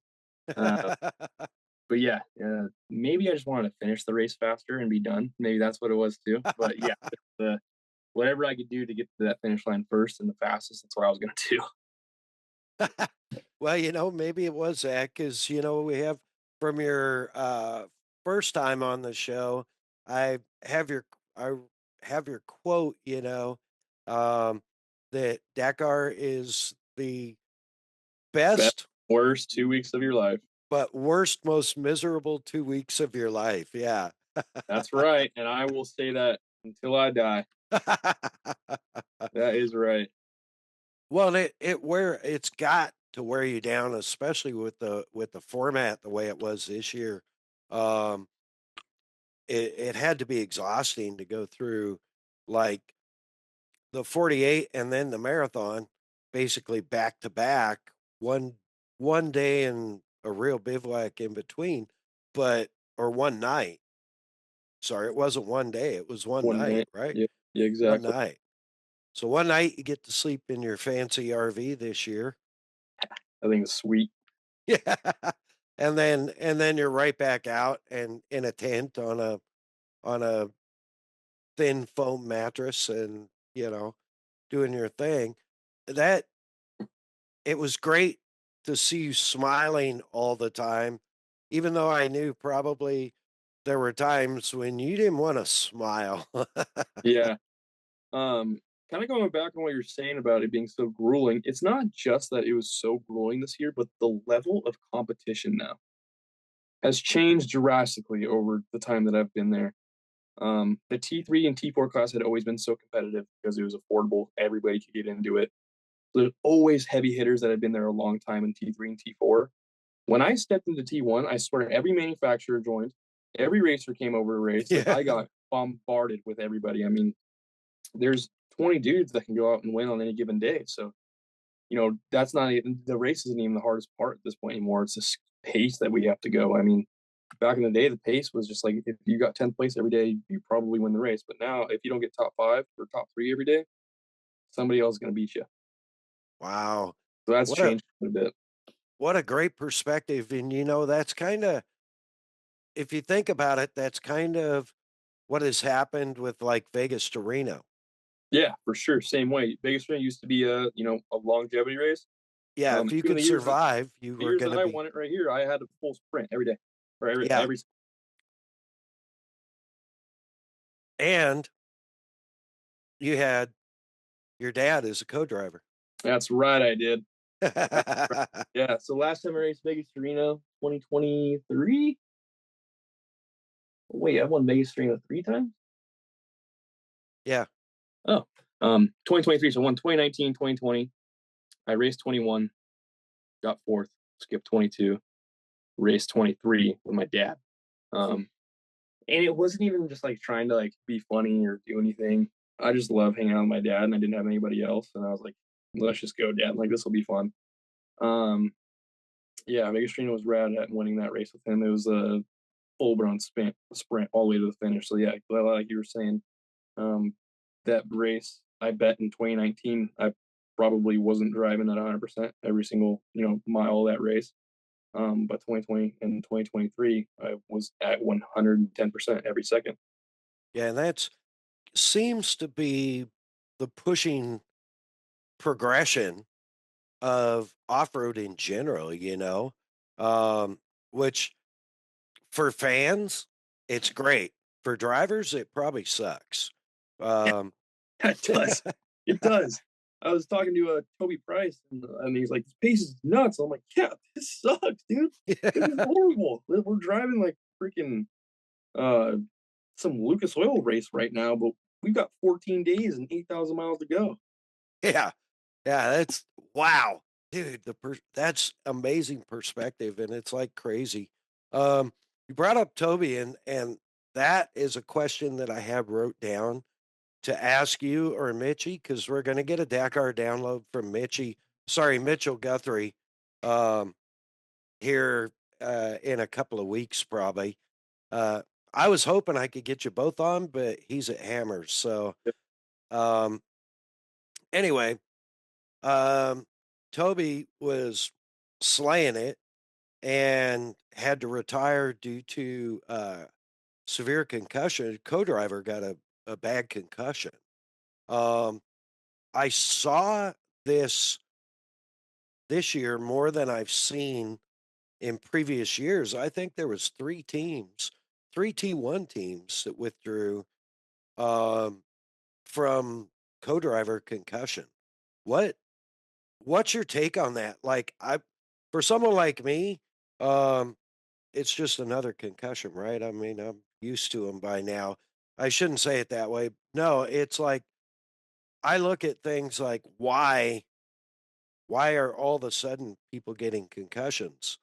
But yeah, maybe I just wanted to finish the race faster and be done. Maybe that's what it was too. But yeah, whatever I could do to get to that finish line first and the fastest, that's what I was going to do. Well, maybe it was that because, we have from your first time on the show, I have your quote, that Dakar is the best, worst 2 weeks of your life, but worst, most miserable 2 weeks of your life. Yeah. That's right. And I will say that until I die. That is right. Well, it's got to wear you down, especially with the format the way it was this year. It had to be exhausting to go through like the 48 and then the marathon, basically back to back, one day and a real bivouac in between, or one night. Sorry, it wasn't one day; it was one night, right? Yeah, exactly. One night. So one night you get to sleep in your fancy RV this year. I think it's sweet. Yeah. And then you're right back out and in a tent on a thin foam mattress and, doing your thing. That it was great to see you smiling all the time, even though I knew probably there were times when you didn't want to smile. Yeah. Kind of going back on what you're saying about it being so grueling, it's not just that it was so grueling this year, but the level of competition now has changed drastically over the time that I've been there. The T3 and T4 class had always been so competitive because it was affordable. Everybody could get into it. There's always heavy hitters that had been there a long time in T3 and T4. When I stepped into T1, I swear every manufacturer joined, every racer came over to race. Like Yeah. I got bombarded with everybody. I mean, there's 20 dudes that can go out and win on any given day. So, that's not even the race isn't even the hardest part at this point anymore. It's this pace that we have to go. I mean, back in the day, the pace was just like if you got 10th place every day, you probably win the race. But now, if you don't get top 5 or top 3 every day, somebody else is going to beat you. Wow. So that's What a changed quite a bit. what a great perspective. And that's kind of, if you think about it, that's kind of what has happened with like Vegas to Reno. Yeah, for sure. Same way. Vegas Race used to be a longevity race. Yeah, if you Two of could the years that, survive, you the were years going that to I be. won it right here, I had a full sprint every day, or Yeah. every. And you had your dad as a co-driver. That's right, I did. Yeah. So last time I raced Vegas to Reno, 2023. Wait, I won Vegas to Reno 3 times. Yeah. Oh, 2023. So I won 2019, 2020. I raced 21, got 4th, skipped 22, raced 23 with my dad. And it wasn't even just like trying to like be funny or do anything. I just love hanging out with my dad, and I didn't have anybody else. And I was like, let's just go, Dad. Like, this will be fun. Yeah, Vegas Reno was rad at winning that race with him. It was a full-blown sprint all the way to the finish. So yeah, like you were saying, that race, I bet in 2019, I probably wasn't driving at 100% every single mile of that race. But 2020 and 2023, I was at 110% every second. Yeah, and that seems to be the pushing progression of off-road in general, which for fans, it's great. For drivers, it probably sucks. It does. It does. I was talking to Toby Price, and he's like, "This pace is nuts." I'm like, "Yeah, this sucks, dude. This is horrible. We're driving like freaking some Lucas Oil race right now, but we've got 14 days and 8,000 miles to go." Yeah. Yeah, that's wow. Dude, that's amazing perspective, and it's like crazy. You brought up Toby, and that is a question that I have wrote down to ask you or Mitchie, because we're going to get a Dakar download from Mitchell Guthrie, here in a couple of weeks, probably. I was hoping I could get you both on, but he's at Hammers. So, anyway, Toby was slaying it and had to retire due to severe concussion. Co-driver got a bad concussion. I saw this year more than I've seen in previous years. I think there was 3 T1 teams that withdrew from co-driver concussion. What's your take on that? Like, for someone like me, it's just another concussion, right? I mean, I'm used to them by now. I shouldn't say it that way. No, it's like I look at things like why are all of a sudden people getting concussions?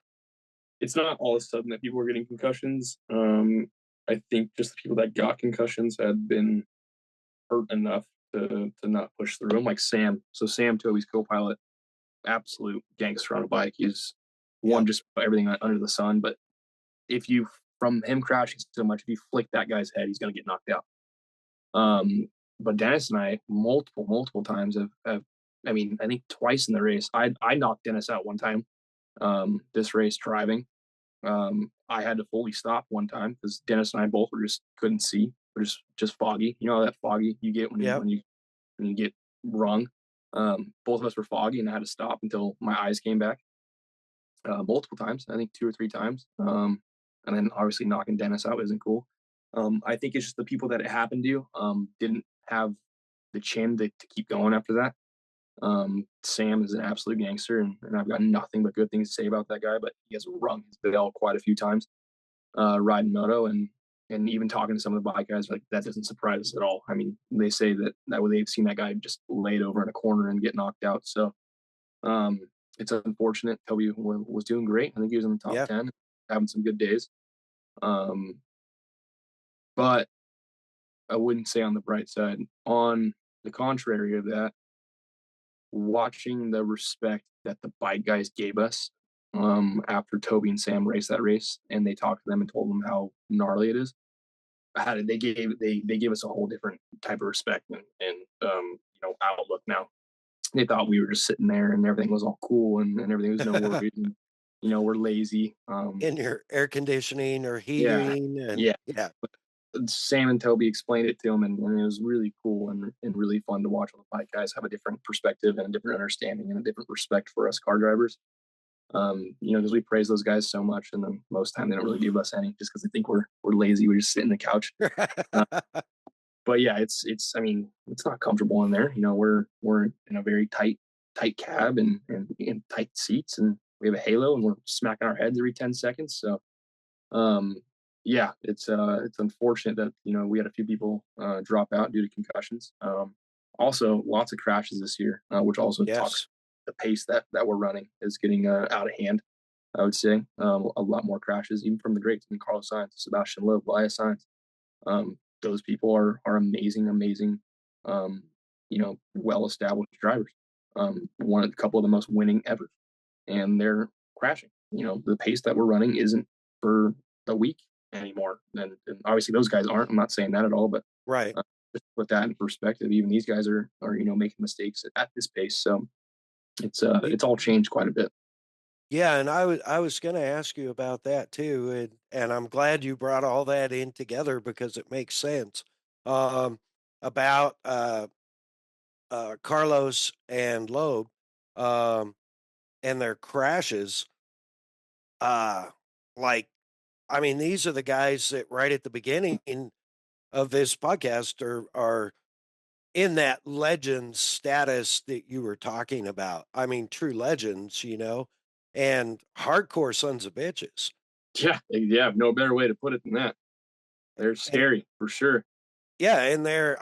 It's not all of a sudden that people are getting concussions. I think just the people that got concussions had been hurt enough to not push through them, like Sam. So Sam, Toby's co-pilot, absolute gangster on a bike. He's one just everything under the sun. But if you, from him crashing so much, if you flick that guy's head, he's going to get knocked out. but Dennis and I multiple times have I mean, I think twice in the race. I knocked Dennis out one time. This race driving. I had to fully stop one time because Dennis and I both were just couldn't see. We're just foggy. You know that foggy you get when Yep. when you get rung. Both of us were foggy, and I had to stop until my eyes came back. Multiple times, I think 2 or 3 times. And then obviously knocking Dennis out isn't cool. I think it's just the people that it happened to didn't have the chin to keep going after that. Sam is an absolute gangster, and I've got nothing but good things to say about that guy, but he has rung his bell quite a few times riding moto, and even talking to some of the bike guys, like, that doesn't surprise us at all. I mean, they say that they've seen that guy just laid over in a corner and get knocked out. So it's unfortunate. Toby was doing great. I think he was in the top 10, having some good days. But I wouldn't say on the bright side. On the contrary of that, watching the respect that the bike guys gave us after Toby and Sam raced that race, and they talked to them and told them how gnarly it is. They gave us a whole different type of respect and outlook now. They thought we were just sitting there and everything was all cool and everything was no worries. And, we're lazy. In your air conditioning or heating. Yeah. Sam and Toby explained it to him, and it was really cool and really fun to watch all the bike guys have a different perspective and a different understanding and a different respect for us car drivers. Because we praise those guys so much, and then most time they don't really give us any, just because they think we're lazy. We just sit in the couch. But yeah, it's not comfortable in there. We're in a very tight cab and in tight seats, and we have a halo, and we're smacking our heads every 10 seconds. So, yeah, it's unfortunate that we had a few people drop out due to concussions. Also, lots of crashes this year, which also talks the pace that we're running is getting out of hand. I would say a lot more crashes, even from the greats. I mean, Carlos Sainz, Sebastian Loeb, Elias Sainz. Those people are amazing, well-established drivers. A couple of the most winning ever, and they're crashing. The pace that we're running isn't for the weak anymore. And obviously those guys aren't. I'm not saying that at all, but right. Just put that in perspective. Even these guys are making mistakes at this pace. So it's all changed quite a bit. Yeah, and I was going to ask you about that too, and I'm glad you brought all that in together because it makes sense. About Carlos and Loeb, and their crashes. These are the guys that right at the beginning of this podcast are in that legend status that you were talking about. I mean, true legends, and hardcore sons of bitches. Yeah, no better way to put it than that. They're scary for sure. Yeah, and they're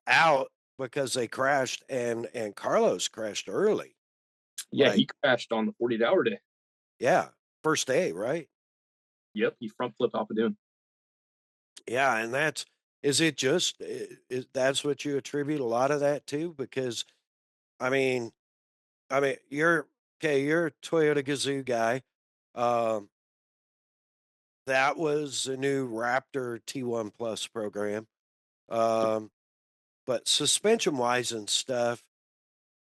out because they crashed, and Carlos crashed early. Yeah, he crashed on the 48-hour day. Yeah, first day, right? Yep, he front flipped off a dune. Yeah, and that's what you attribute a lot of that to? Because you're a Toyota Gazoo guy. That was a new Raptor T1 Plus program. But suspension wise and stuff,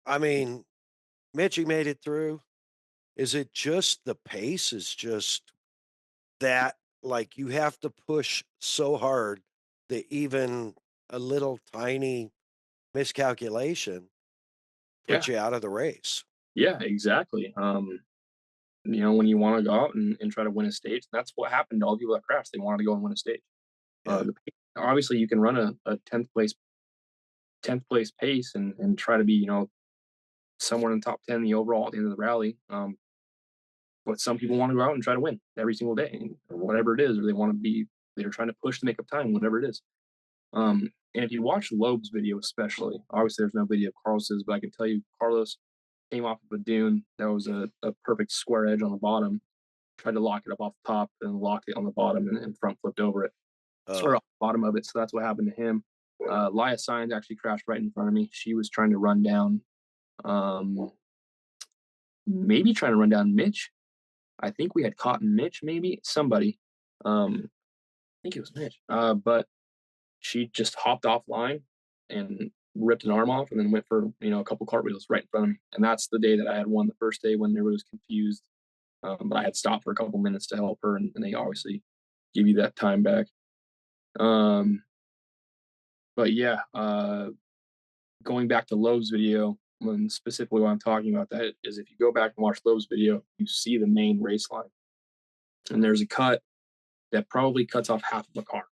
Mitchie made it through. Is it just the pace is just that, like, you have to push so hard that even a little tiny miscalculation puts you out of the race? Yeah, exactly. When you want to go out and try to win a stage, that's what happened to all the people that crashed. They wanted to go and win a stage. Yeah. Obviously, you can run a 10th place pace and try to be, somewhere in the top 10 in the overall at the end of the rally. But some people want to go out and try to win every single day, or whatever it is, or they're trying to push to make up time, whatever it is. And if you watch Loeb's video, especially, obviously there's no video of Carlos's, but I can tell you Carlos came off of a dune that was a perfect square edge on the bottom, tried to lock it up off the top, and locked it on the bottom and front flipped over it. Sort of off the bottom of it. So that's what happened to him. Elias Sainz actually crashed right in front of me. She was trying to run down, maybe trying to run down Mitch. I think we had caught Mitch, maybe somebody. I think it was Mitch. But she just hopped offline and ripped an arm off and then went for, a couple cartwheels right in front of me. And that's the day that I had won the first day when everybody was confused. But I had stopped for a couple minutes to help her, and they obviously give you that time back. But yeah, going back to Loeb's video, when specifically what I'm talking about that is if you go back and watch Loeb's video, you see the main race line. And there's a cut that probably cuts off half of a car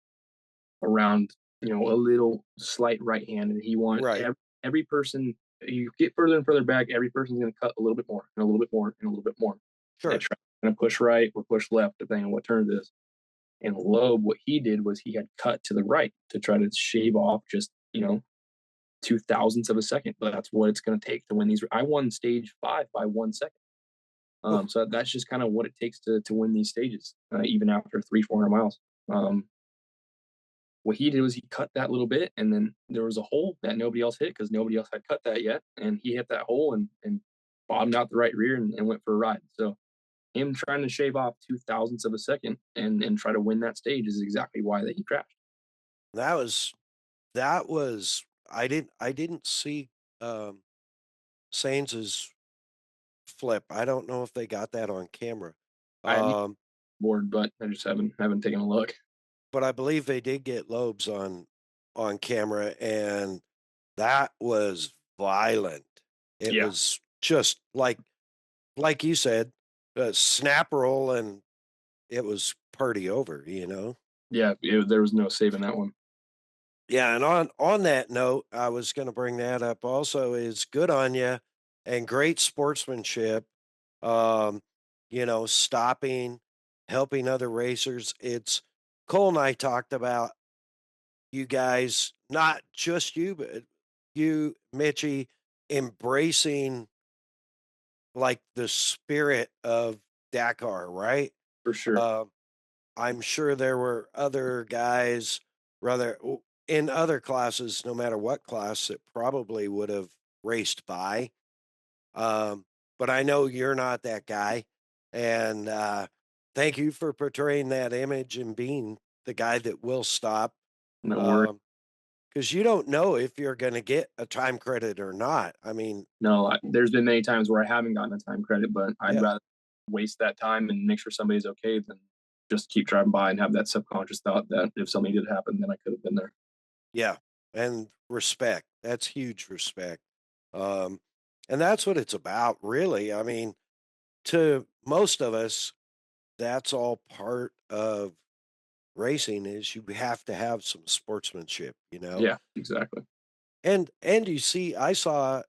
around, a little slight right hand. And he wants every person, you get further and further back, every person's going to cut a little bit more and a little bit more and a little bit more. Sure. They're going to push right or push left, depending on what turn it is. And Loeb, what he did was he had cut to the right to try to shave off just, 0.002 of a second. But that's what it's going to take to win these. I won stage 5 by 1 second. So that's just kind of what it takes to win these stages, even after 300-400 miles. What he did was he cut that little bit, and then there was a hole that nobody else hit because nobody else had cut that yet. And he hit that hole and bottomed out the right rear and went for a ride. So him trying to shave off 0.002 of a second and try to win that stage is exactly why that he crashed. That was I didn't see Sains's flip. I don't know if they got that on camera. I bored, but I just haven't taken a look. But I believe they did get Loeb's on camera, and that was violent. It was just like you said, a snap roll, and it was party over, Yeah, there was no saving that one. Yeah, and on that note, I was going to bring that up also, is good on you and great sportsmanship. Stopping, helping other racers. It's Cole and I talked about you guys, not just you, but you, Mitchie, embracing like the spirit of Dakar, right? For sure. I'm sure there were other guys, rather in other classes, no matter what class, that probably would have raced by. But I know you're not that guy. And thank you for portraying that image and being the guy that will stop. No worries. Because you don't know if you're going to get a time credit or not. I mean, no, there's been many times where I haven't gotten a time credit, but I'd rather waste that time and make sure somebody's okay than just keep driving by and have that subconscious thought that if something did happen, then I could have been there. Yeah. And respect. That's huge respect. And that's what it's about, really. I mean, to most of us, that's all part of racing, is you have to have some sportsmanship, Yeah, exactly. And you see, I saw,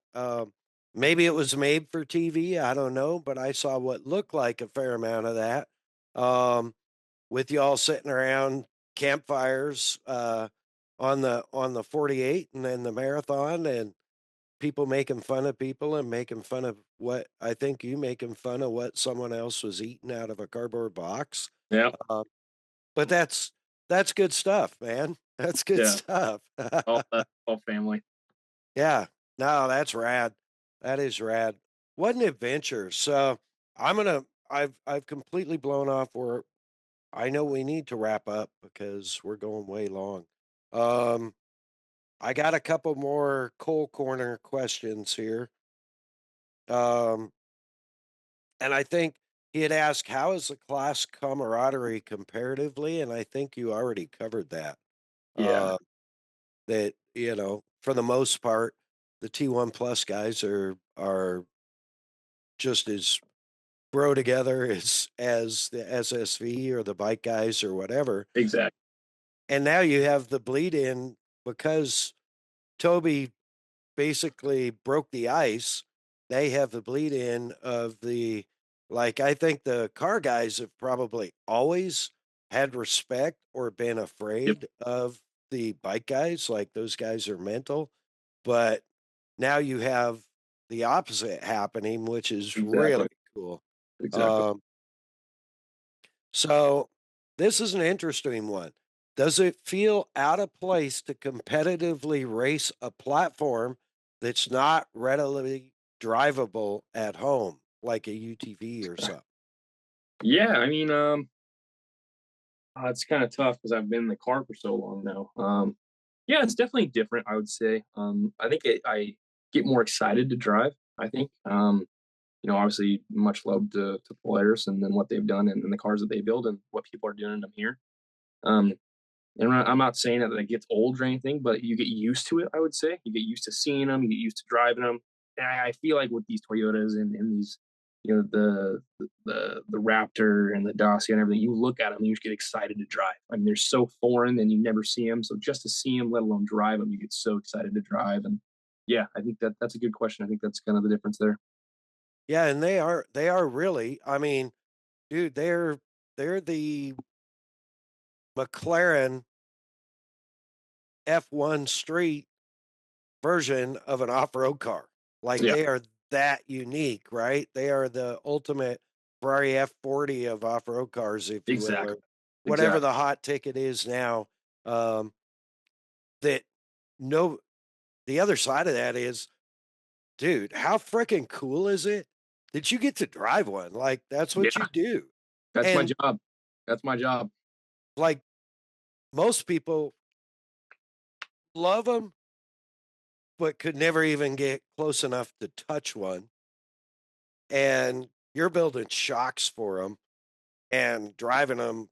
maybe it was made for TV, I don't know, but I saw what looked like a fair amount of that, with y'all sitting around campfires, on the 48 and then the marathon, and people making fun of people and making fun of what I think you making fun of what someone else was eating out of a cardboard box. Yeah. But that's good stuff, man. That's good stuff. all family. Yeah. No, that's rad. That is rad. What an adventure. So I've completely blown off where I know we need to wrap up because we're going way long. I got a couple more Cole Corner questions here. And I think he had asked, how is the class camaraderie comparatively? And I think you already covered that. Yeah. That, for the most part, the T1 Plus guys are just as bro together as the SSV or the bike guys or whatever. Exactly. And now you have the bleed in because Toby basically broke the ice. They have the bleed in of I think the car guys have probably always had respect or been afraid of the bike guys. Like, those guys are mental, but now you have the opposite happening, which is really cool. Exactly. So this is an interesting one. Does it feel out of place to competitively race a platform that's not readily drivable at home, like a UTV or something? Yeah, I mean, it's kind of tough because I've been in the car for so long now. Yeah, it's definitely different, I would say. I think I get more excited to drive, I think. Obviously much love to Polaris and then what they've done and the cars that they build and what people are doing in them here. Um, and I'm not saying that it gets old or anything, but you get used to it, I would say. You get used to seeing them, you get used to driving them. And I feel like with these Toyotas and these, the Raptor and the Dacia and everything, you look at them and you just get excited to drive. I mean, they're so foreign and you never see them. So just to see them, let alone drive them, you get so excited to drive. And yeah, I think that's a good question. I think that's kind of the difference there. Yeah, and they are really, I mean, dude, they're the McLaren F1 street version of an off-road car. Like Yeah. they are that unique, right? They are the ultimate Ferrari F40 of off-road cars, if you will, Exactly. or whatever Exactly. the hot ticket is now. That no, the other side of that is, dude, how freaking cool is it that you get to drive one? Like that's what Yeah. you do. That's my And job. That's my job. like most people love them, but could never even get close enough to touch one. And you're building shocks for them and driving them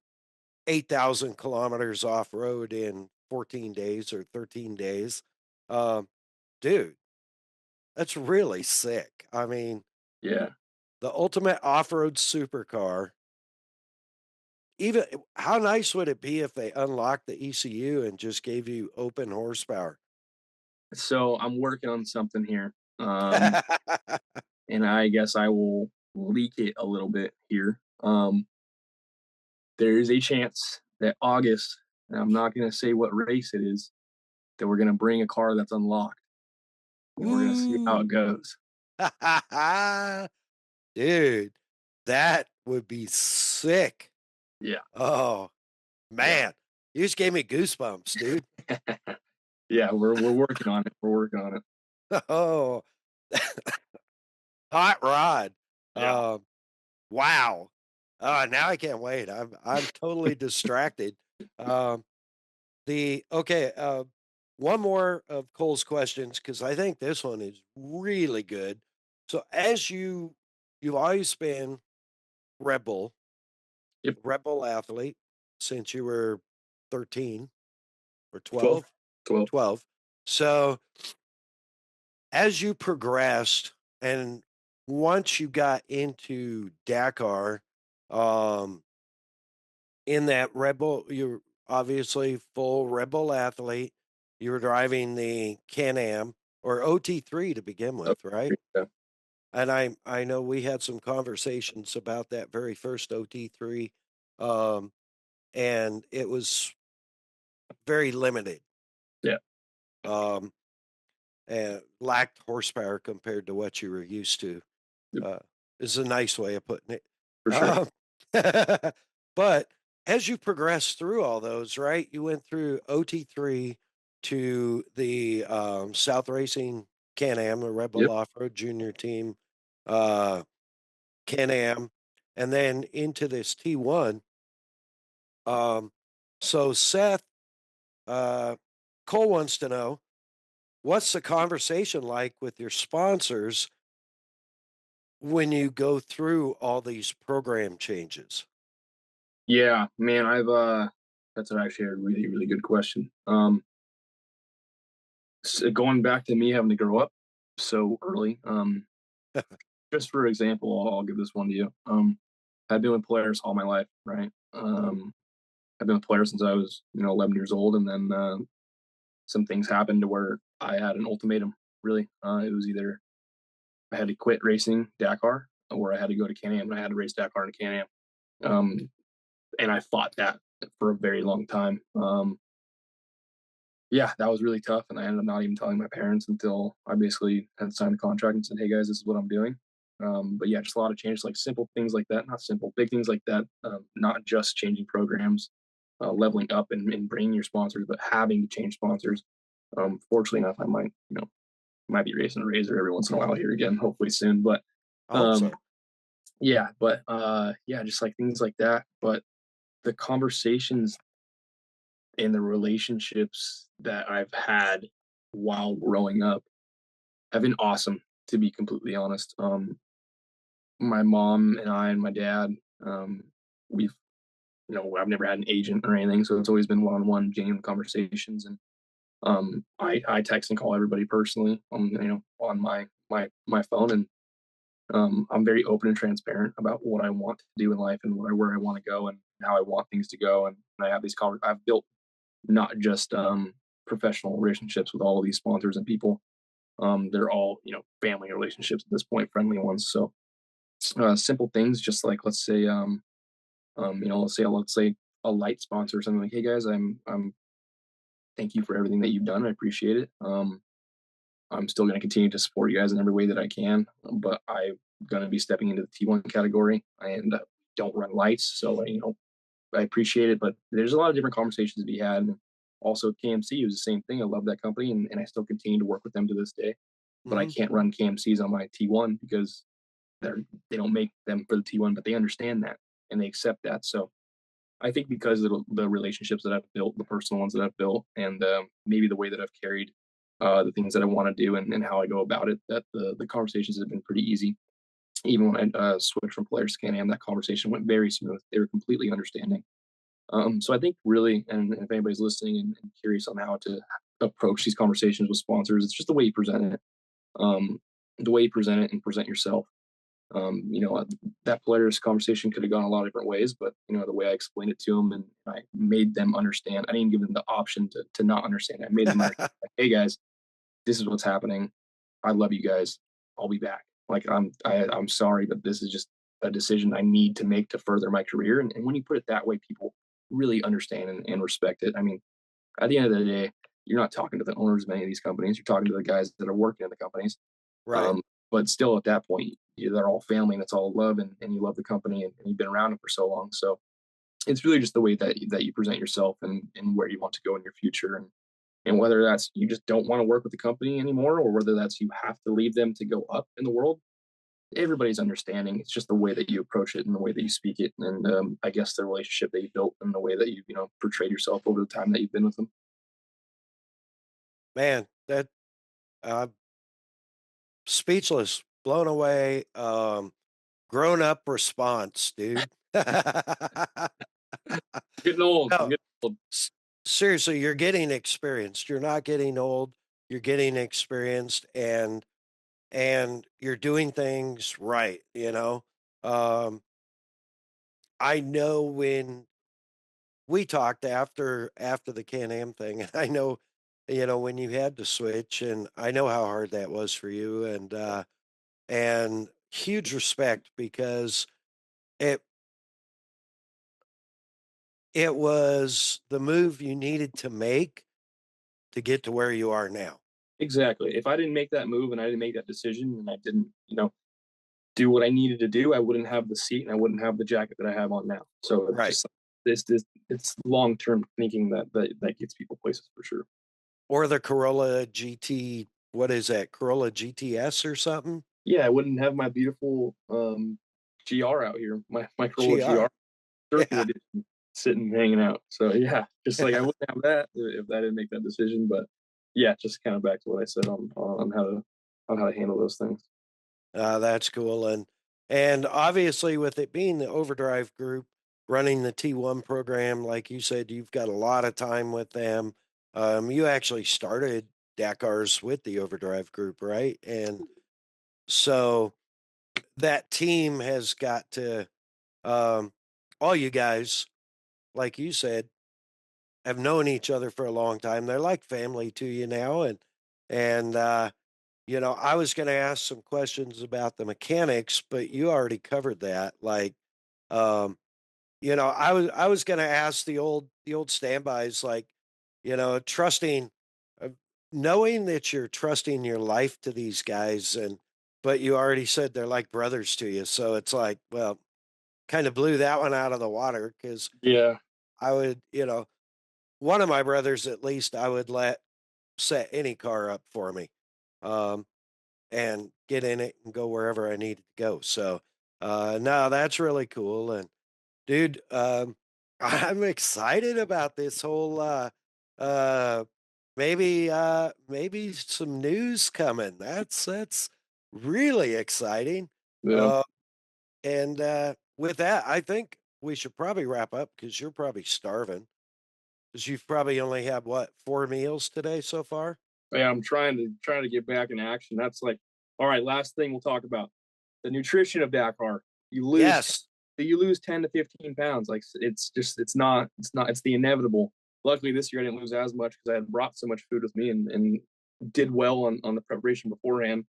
8,000 kilometers off road in 14 days or 13 days. Um, Dude, that's really sick. I mean, Yeah. the ultimate off road supercar. Even how nice would it be if they unlocked the ECU and just gave you open horsepower? So I'm working on something here. And I guess I will leak it a little bit here. There is a chance that August, and I'm not going to say what race it is, that we're going to bring a car that's unlocked. And we're going to see how it goes. Dude, that would be sick. Yeah. Oh, man. You just gave me goosebumps, dude. Yeah, we're working on it. We're working on it. Oh, hot rod. Yeah. Wow. Now I can't wait. I'm totally distracted. Um, one more of Cole's questions because I think this one is really good. So as you've always been Red Bull, Yep. Red Bull athlete since you were 13 or 12. 12? 12. So as you progressed and once you got into Dakar, um, in that Red Bull, you're obviously full Red Bull athlete. You were driving the Can-Am or OT3 to begin with, right? Yeah. And I know we had some conversations about that very first OT3, and it was very limited. Yeah. And lacked horsepower compared to what you were used to. Yep. Is a nice way of putting it. For sure. But as you progress through all those, right? You went through OT3 to the South Racing Can-Am, the Red Bull Yep. Off-Road Junior Team, Can-Am, and then into this T1. So Seth, Cole wants to know, what's the conversation like with your sponsors when you go through all these program changes? Yeah, man, that's actually a really, really good question. So going back to me having to grow up so early, just for example, I'll give this one to you. I've been with Polaris all my life, right? I've been with Polaris since I was, 11 years old, and then some things happened to where I had an ultimatum. Really, it was either I had to quit racing Dakar, or I had to go to Can-Am, and I had to race Dakar and Can-Am. And I fought that for a very long time. Yeah, that was really tough, and I ended up not even telling my parents until I basically had signed the contract and said, "Hey guys, this is what I'm doing." But yeah, just a lot of changes, like simple things like that. Not simple, big things like that. Not just changing programs, leveling up and bringing your sponsors, but having to change sponsors. Fortunately enough, I might be racing a Razor every once in a while here again, hopefully soon. But I hope so. yeah, just like things like that. But the conversations and the relationships that I've had while growing up have been awesome, to be completely honest. My mom and I and my dad, we've, I've never had an agent or anything, so it's always been one-on-one genuine conversations. And I text and call everybody personally on my phone. And I'm very open and transparent about what I want to do in life and where I want to go and how I want things to go. And I have these I've built not just professional relationships with all of these sponsors and people. They're all family relationships at this point, friendly ones. So simple things, just like let's say a light sponsor or something, like, hey guys, I'm thank you for everything that you've done. I appreciate it. I'm still going to continue to support you guys in every way that I can, but I'm going to be stepping into the T1 category and don't run lights. So, I appreciate it, but there's a lot of different conversations to be had. And also KMC was the same thing. I love that company and I still continue to work with them to this day, but I can't run KMCs on my T1 because they don't make them for the T1, but they understand that and they accept that. So I think because of the relationships that I've built, the personal ones that I've built, and maybe the way that I've carried the things that I want to do and how I go about it, that the conversations have been pretty easy. Even when I switched from players to Can-Am, that conversation went very smooth. They were completely understanding. So I think really, and if anybody's listening and curious on how to approach these conversations with sponsors, it's just the way you present it. The way you present it and present yourself. That players conversation could have gone a lot of different ways, but the way I explained it to them and I made them understand, I didn't give them the option to not understand. I made them understand, like, hey guys, this is what's happening. I love you guys. I'll be back. Like I'm sorry, but this is just a decision I need to make to further my career. And when you put it that way, people really understand and respect it. I mean, at the end of the day, you're not talking to the owners of any of these companies. You're talking to the guys that are working in the companies. Right. But still, at that point, they're all family and it's all love, and you love the company and you've been around it for so long. So it's really just the way that you present yourself and where you want to go in your future. And whether that's you just don't want to work with the company anymore, or whether that's you have to leave them to go up in the world, everybody's understanding. It's just the way that you approach it and the way that you speak it. And I guess the relationship that you built and the way that you portrayed yourself over the time that you've been with them. Man, that uh, speechless, blown away, grown up response, dude. Getting old. No, Getting old. seriously, you're getting experienced. You're not getting old. You're getting experienced, and you're doing things right. I know when we talked after the Can-Am thing, and I know, when you had to switch, and I know how hard that was for you, and huge respect because it it was the move you needed to make to get to where you are now. Exactly. If I didn't make that move and I didn't make that decision and I didn't, do what I needed to do, I wouldn't have the seat and I wouldn't have the jacket that I have on now. So it's Right. just this it's long term thinking that gets people places for sure. Or the Corolla GT, what is that? Corolla GTS or something? Yeah, I wouldn't have my beautiful GR out here, my Corolla GR. GR Turkey Yeah. edition, sitting hanging out. So yeah, just like I wouldn't have that if I didn't make that decision. But yeah, just kind of back to what I said on how to handle those things. That's cool. And obviously with it being the Overdrive group running the T1 program, like you said, you've got a lot of time with them. You actually started Dakars with the Overdrive group, right? And so that team has got to, all you guys, like you said, have known each other for a long time. They're like family to you now. And I was going to ask some questions about the mechanics, but you already covered that. Like, um, I was going to ask the old standbys, like, trusting, uh, knowing that you're trusting your life to these guys, but you already said they're like brothers to you. So it's like, well, kind of blew that one out of the water because Yeah, I would, one of my brothers at least, I would let set any car up for me. Um, and get in it and go wherever I needed to go. So, no, that's really cool. And dude, I'm excited about this whole uh maybe some news coming. That's really exciting. Yeah. Uh and with that, I think we should probably wrap up because you're probably starving. Because you've probably only had what, 4 meals today so far? Yeah, I'm trying to get back in action. That's like, all right, last thing we'll talk about. The nutrition of Dakar. You lose Yes. you lose 10 to 15 pounds. Like it's the inevitable. Luckily this year I didn't lose as much because I had brought so much food with me and did well on the preparation beforehand.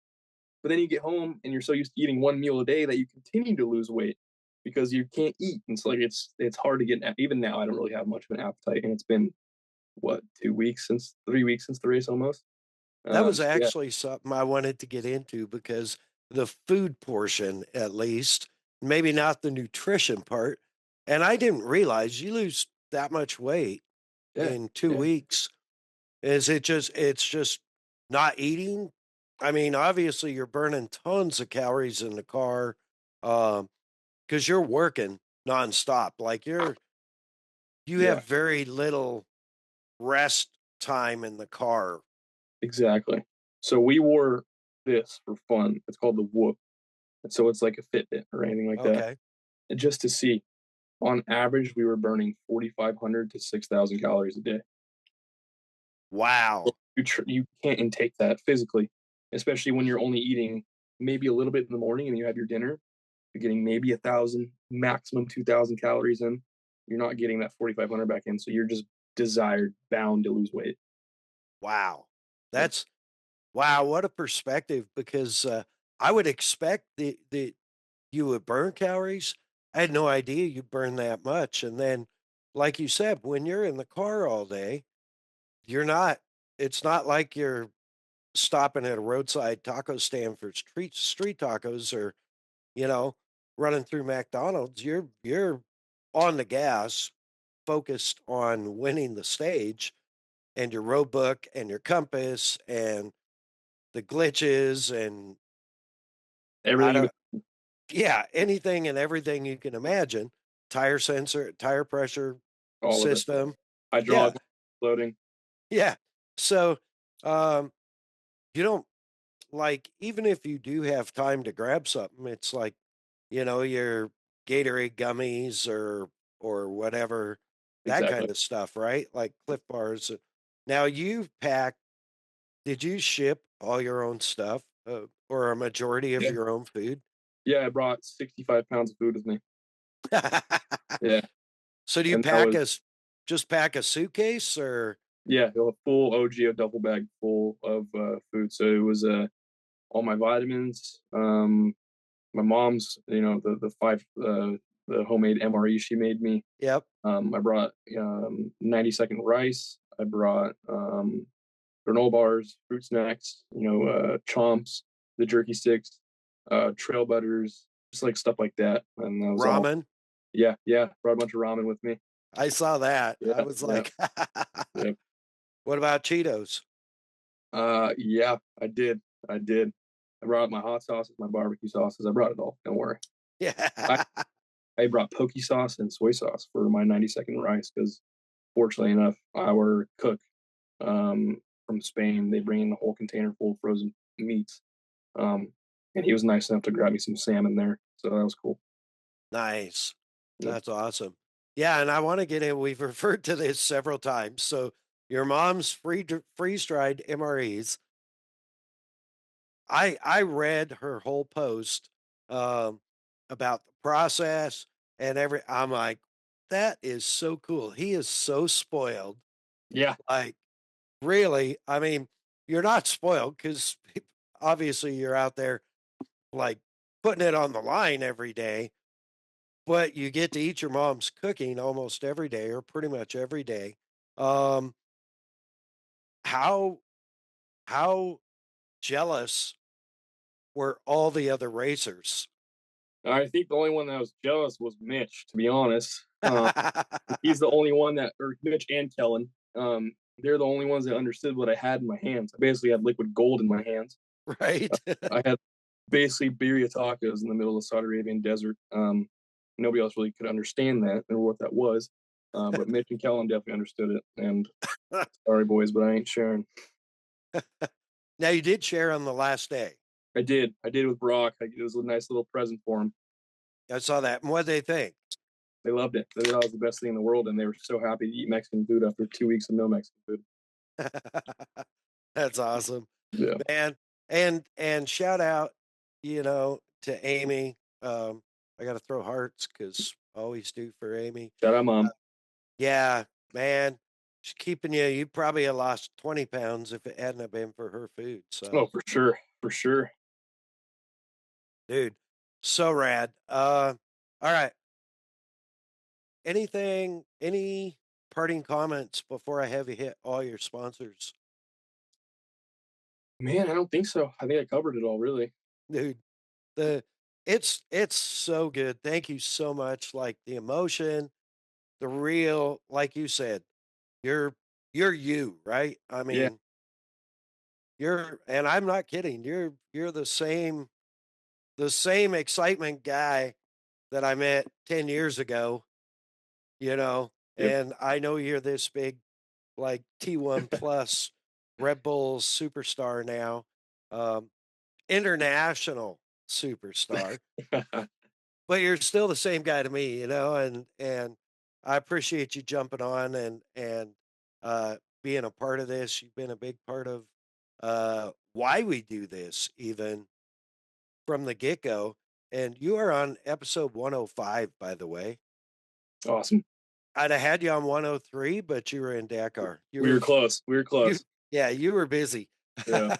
But then you get home and you're so used to eating one meal a day that you continue to lose weight because you can't eat. And it's like it's hard to get, even now I don't really have much of an appetite, and it's been what, 3 weeks since the race almost. That was Yeah, actually something I wanted to get into because the food portion, at least, maybe not the nutrition part. And I didn't realize you lose that much weight yeah, in two yeah. weeks. It's just not eating? I mean, obviously you're burning tons of calories in the car, because you're working nonstop. Like you Yeah, have very little rest time in the car. exactly. So we wore this for fun. It's called the Whoop. And so it's like a Fitbit or anything like that. Okay. And just to see, on average, we were burning 4,500 to 6,000 calories a day. Wow. You can't intake that physically, especially when you're only eating maybe a little bit in the morning and you have your dinner. You're getting maybe 1,000, maximum 2,000 calories in. You're not getting that 4,500 back in. So you're just bound to lose weight. Wow. Yeah. That's wow, what a perspective because I would expect that you would burn calories. I had no idea you burn that much. And then, like you said, when you're in the car all day, you're not, it's not like you're stopping at a roadside taco stand for street tacos or, you know, running through McDonald's. You're on the gas, focused on winning the stage and your road book and your compass and the glitches and I Everything in don't yeah, anything and everything you can imagine. Tire sensor, tire pressure all of it. system. Yeah, Hydraulic loading. yeah. So, um, you don't like even if you do have time to grab something, it's like, your Gatorade gummies or whatever, that Exactly. kind of stuff, right? Like Cliff Bars. Now you pack, did you ship all your own stuff, or a majority of Yeah. your own food? Yeah, I brought 65 pounds of food with me. Yeah. So do you And that pack was, just pack a suitcase or yeah, a full OGO duffel bag full of food. So it was all my vitamins, my mom's, the five, the homemade MRE she made me. yep. I brought 90-second rice. I brought granola bars, fruit snacks, chomps, the jerky sticks, trail butters, just like stuff like that. And that was all. Ramen? Yeah, yeah. Brought a bunch of ramen with me. I saw that. I Yeah, was yeah, like, yeah. what about Cheetos? Yeah, I did. I did. I brought my hot sauces, my barbecue sauces. I brought it all. Don't worry. Yeah. I brought poke sauce and soy sauce for my 90-second rice because, fortunately enough, our cook from Spain, they bring in the whole container full of frozen meats. And he was nice enough to grab me some salmon there. So that was cool. Nice. Yeah. That's awesome. Yeah, and I want to get in. We've referred to this several times. So your mom's freeze dried MREs. I read her whole post um, about the process and I'm like, that is so cool. He is so spoiled. Yeah. Like, really, I mean, you're not spoiled because obviously you're out there like putting it on the line every day, but you get to eat your mom's cooking almost every day or pretty much every day. Um, how how jealous were all the other racers? I think the only one that was jealous was Mitch, to be honest. He's the only one or Mitch and Kellen. They're the only ones that understood what I had in my hands. I basically had liquid gold in my hands. Right? I had basically birria tacos in the middle of the Saudi Arabian desert. Nobody else really could understand that or what that was. But Mitch and Kellen definitely understood it. And sorry, boys, but I ain't sharing. Now, you did share on the last day. I did with Brock. It was a nice little present for him. I saw that. And what did they think? They loved it. They thought it was the best thing in the world, and they were so happy to eat Mexican food after 2 weeks of no Mexican food. That's awesome. Yeah. Man. And shout out, to Amy. I got to throw hearts because I always do for Amy. Shout out, Mom. Yeah, man. She's keeping you. You probably have lost 20 pounds if it hadn't have been for her food. So, Oh, for sure. For sure. dude, so rad. All right. Any parting comments before I have you hit all your sponsors? Man, I don't think so. I think I covered it all, really. Dude, it's so good. Thank you so much. Like the emotion, the real, like you said, you're you, right? I mean, and I'm not kidding. You're the same excitement guy that I met 10 years ago, and I know you're this big, like T1 plus Red Bull superstar now, international superstar, but you're still the same guy to me, and I appreciate you jumping on and being a part of this. You've been a big part of why we do this, even from the get go. And you are on episode 105, by the way. Awesome. I'd have had you on 103, but you were in Dakar. We were close. You were busy. Yeah.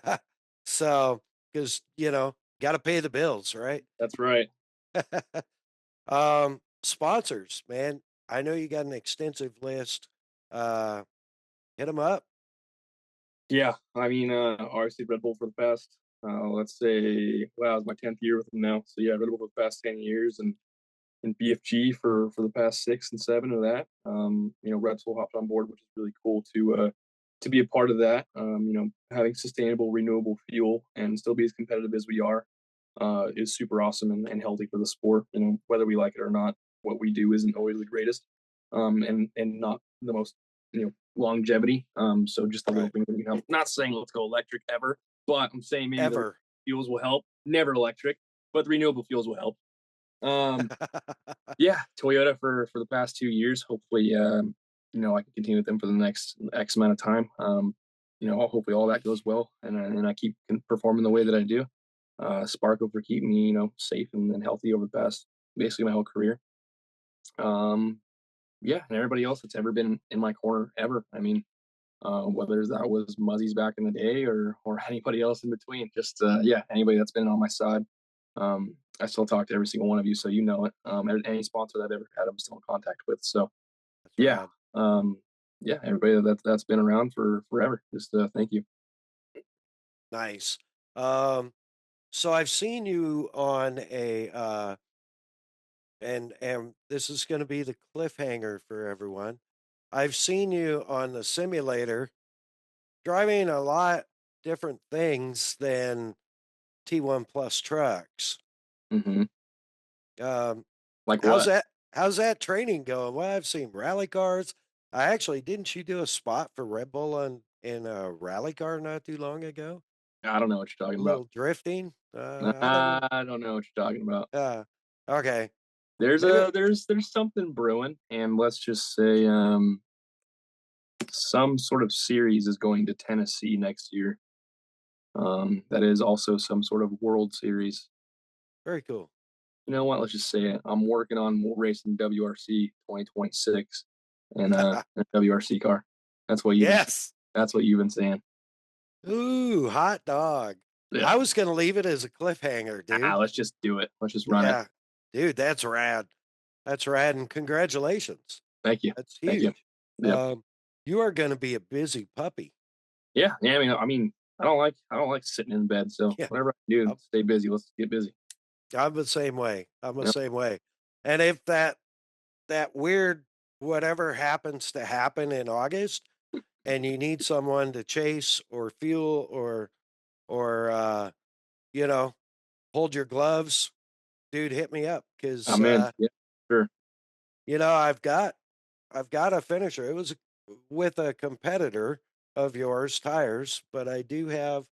So, because, got to pay the bills, right? That's right. Sponsors, man. I know you got an extensive list. Hit them up. Yeah. I mean, obviously Red Bull for the past, let's say, wow, it's my 10th year with them now. So yeah, Red Bull for the past 10 years and BFG for the past 6 and 7 of that. Red Bull hopped on board, which is really cool to be a part of that. Having sustainable, renewable fuel and still be as competitive as we are is super awesome and healthy for the sport. Whether we like it or not, what we do isn't always the greatest, and not the most longevity. So just a little thing that we can help. Not saying let's go electric ever, but I'm saying maybe the fuels will help. Never electric, but the renewable fuels will help. Yeah, Toyota for the past 2 years. Hopefully, I can continue with them for the next X amount of time. Hopefully all that goes well, and I keep performing the way that I do. Sparko for keeping me, safe and healthy over the past, basically my whole career. Yeah, and everybody else that's ever been in my corner ever. I mean, whether that was Muzzies back in the day or anybody else in between. Just anybody that's been on my side. I still talk to every single one of you, so you know it. Any sponsor that I've ever had, I'm still in contact with. So, everybody that's been around for forever. Just thank you. Nice. So I've seen you on a, and this is going to be the cliffhanger for everyone. I've seen you on the simulator driving a lot different things than T1 plus trucks. Mm-hmm. Like what? How's that training going? Well, I've seen rally cars. Didn't you do a spot for Red Bull in a rally car not too long ago? I don't know what you're talking about. A little drifting? I don't know what you're talking about. Okay. There's something brewing, and let's just say some sort of series is going to Tennessee next year. That is also some sort of World Series. Very cool. You know what? Let's just say it. I'm working on racing WRC 2026 and a WRC car. That's what that's what you've been saying. Ooh, hot dog. Yeah. I was going to leave it as a cliffhanger, dude. Let's just do it. Let's just run it. Dude, that's rad. That's rad. And congratulations. Thank you. That's huge. Thank you. Yep. You are going to be a busy puppy. Yeah. I mean, I don't like sitting in bed. So whatever I do, stay busy. Let's get busy. I'm the same way. Same way. And if that weird whatever happens to happen in August and you need someone to chase or fuel or hold your gloves, dude, hit me up because sure. I've got I've got a finisher. It was with a competitor of yours, tires, but I do have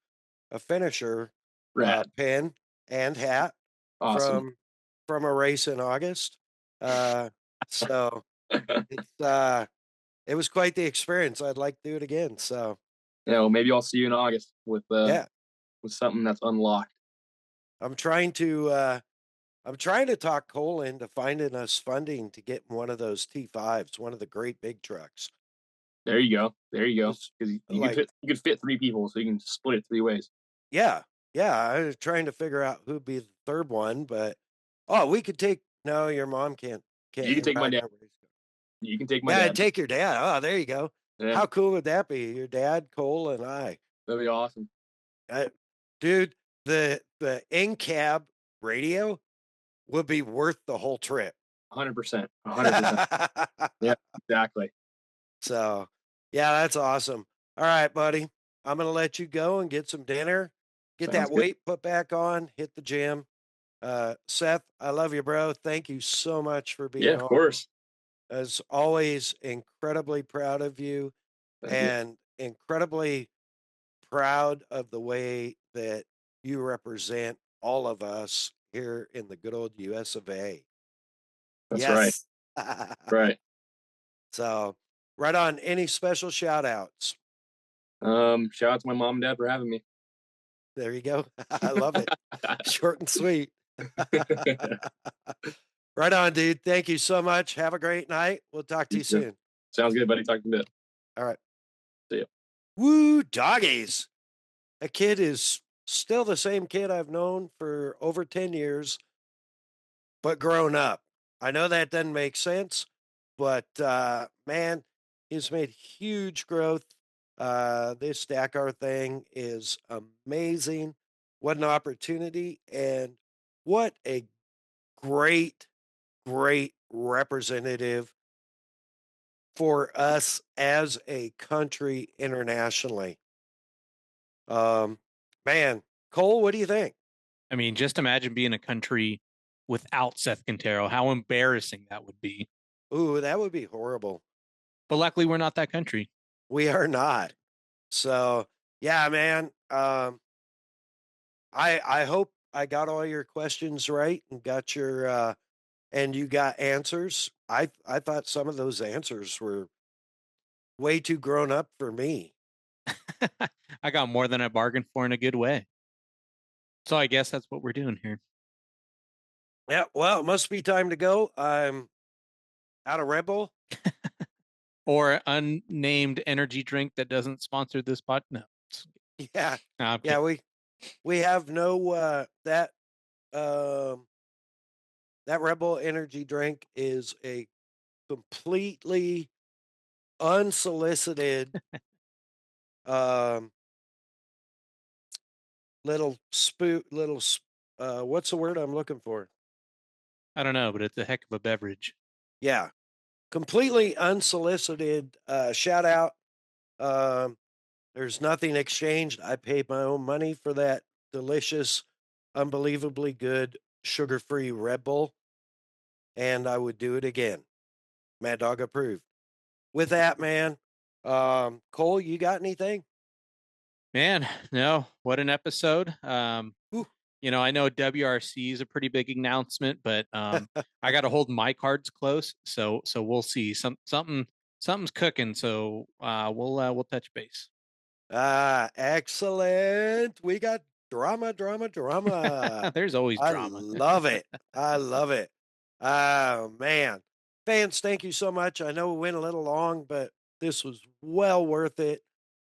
a finisher Rad. pin and hat Awesome. from a race in August. So it's it was quite the experience. I'd like to do it again. So Well, maybe I'll see you in August with yeah, something that's unlocked. I'm trying to talk Cole into finding us funding to get one of those T5s, one of the great big trucks. There you go. There you go. It's Because like, you could fit 3 people, so you can split it 3 ways. yeah, I was trying to figure out who'd be the third one, but we could take. No, your mom can't You can take my ride dad. that race car. You can take my Yeah, dad. take your dad. Oh, there you go. Yeah, How cool would that be? Your dad, Cole, and I. that'd be awesome. Dude, the in cab radio would be worth the whole trip. 100%. 100%. Yeah, exactly. So, yeah, that's awesome. All right, buddy. I'm going to let you go and get some dinner, get Sounds that good. weight put back on, hit the gym. Seth, I love you, bro. Thank you so much for being Yeah, of on. course. As always, incredibly proud of you Thank you. and incredibly proud of the way that you represent all of us here in the good old US of A. That's right. Yes. Right. So, right on. Any special shout outs? Shout out to my mom and dad for having me. There you go. I love it. Short and sweet. Right on, dude. Thank you so much. Have a great night. We'll talk to You you too. soon. Sounds good, buddy. Talk to you in a bit. All right. See ya. Woo, doggies. That kid is still the same kid I've known for over 10 years, but grown up. I know that doesn't make sense, but man, he's made huge growth. This Dakar thing is amazing. What an opportunity, and what a great, great representative for us as a country internationally. Man, Cole, what do you think? I mean, just imagine being a country without Seth Quintero. How embarrassing that would be. Ooh, that would be horrible. But luckily, we're not that country. We are not. So, yeah, man. I hope I got all your questions right and got your and you got answers. I thought some of those answers were way too grown up for me. I got more than I bargained for in a good way. So I guess that's what we're doing here. Yeah, well, it must be time to go. I'm out of Red Bull. Or unnamed energy drink that doesn't sponsor this pod. No. Yeah. No, I'm Yeah, kidding. we have no that Red Bull energy drink is a completely unsolicited little what's the word I'm looking for? I don't know, but it's a heck of a beverage. Yeah. Completely unsolicited shout out. There's nothing exchanged. I paid my own money for that delicious, unbelievably good sugar-free Red Bull, and I would do it again. Mad Dog approved. With that, man, Cole, you got anything? Man, no, what an episode. Whew. You know, I know WRC is a pretty big announcement, but I got to hold my cards close. So we'll see. Something's cooking. So we'll touch base. Excellent. We got drama. There's always I drama. love it. I love it. Oh, man. Fans, thank you so much. I know we went a little long, but this was well worth it.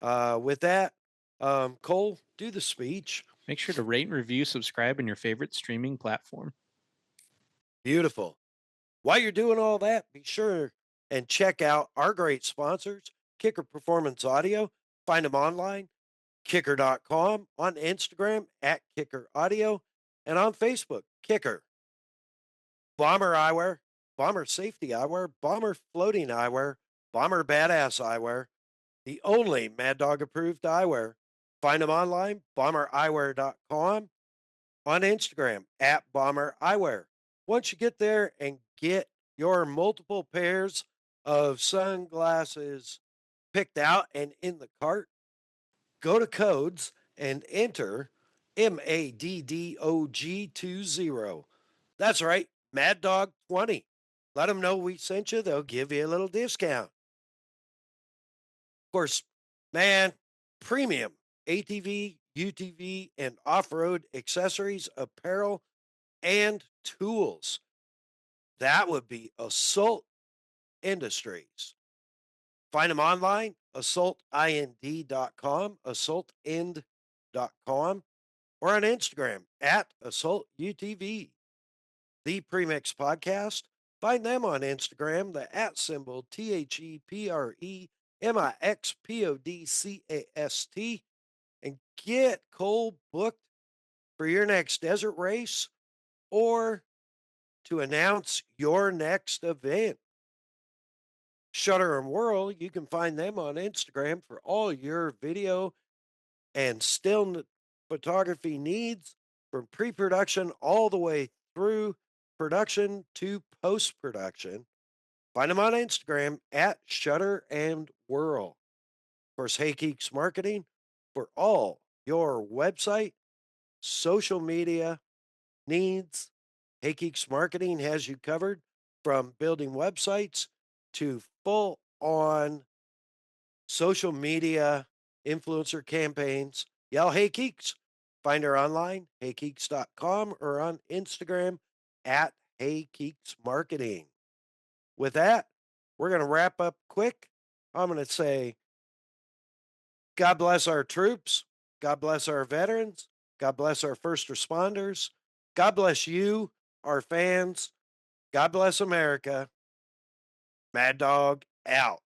With that, Cole, do the speech. Make sure to rate and review, subscribe in your favorite streaming platform. Beautiful. While you're doing all that, be sure and check out our great sponsors, Kicker Performance Audio. Find them online, kicker.com, on Instagram at Kicker Audio, and on Facebook, Kicker. Bomber Eyewear, Bomber Safety Eyewear, Bomber Floating Eyewear, Bomber Badass Eyewear, the only Mad Dog approved eyewear. Find them online, bombereyewear.com, on Instagram at Bomber Eyewear. Once you get there and get your multiple pairs of sunglasses picked out and in the cart, go to codes and enter MAddOG20. That's right, Mad Dog 20. Let them know we sent you. They'll give you a little discount. Of course, man, premium ATV, UTV, and off-road accessories, apparel, and tools. That would be Assault Industries. Find them online, assaultind.com, assaultind.com, or on Instagram at assaultutv. The Premix Podcast. Find them on Instagram, the @ symbol ThePremixPodcast, and get Cole booked for your next desert race or to announce your next event. Shutter and Whirl, you can find them on Instagram for all your video and still photography needs, from pre-production all the way through production to post-production. Find them on Instagram at Shutter and Whirl. Of course, Hey Geeks Marketing for all your website, social media needs. Hey Geeks Marketing has you covered, from building websites to full-on social media influencer campaigns. Yell Hey Geeks. Find her online, heygeeks.com, or on Instagram at Hey Geeks Marketing. With that, we're going to wrap up quick. I'm going to say, God bless our troops. God bless our veterans. God bless our first responders. God bless you, our fans. God bless America. Mad Dog out.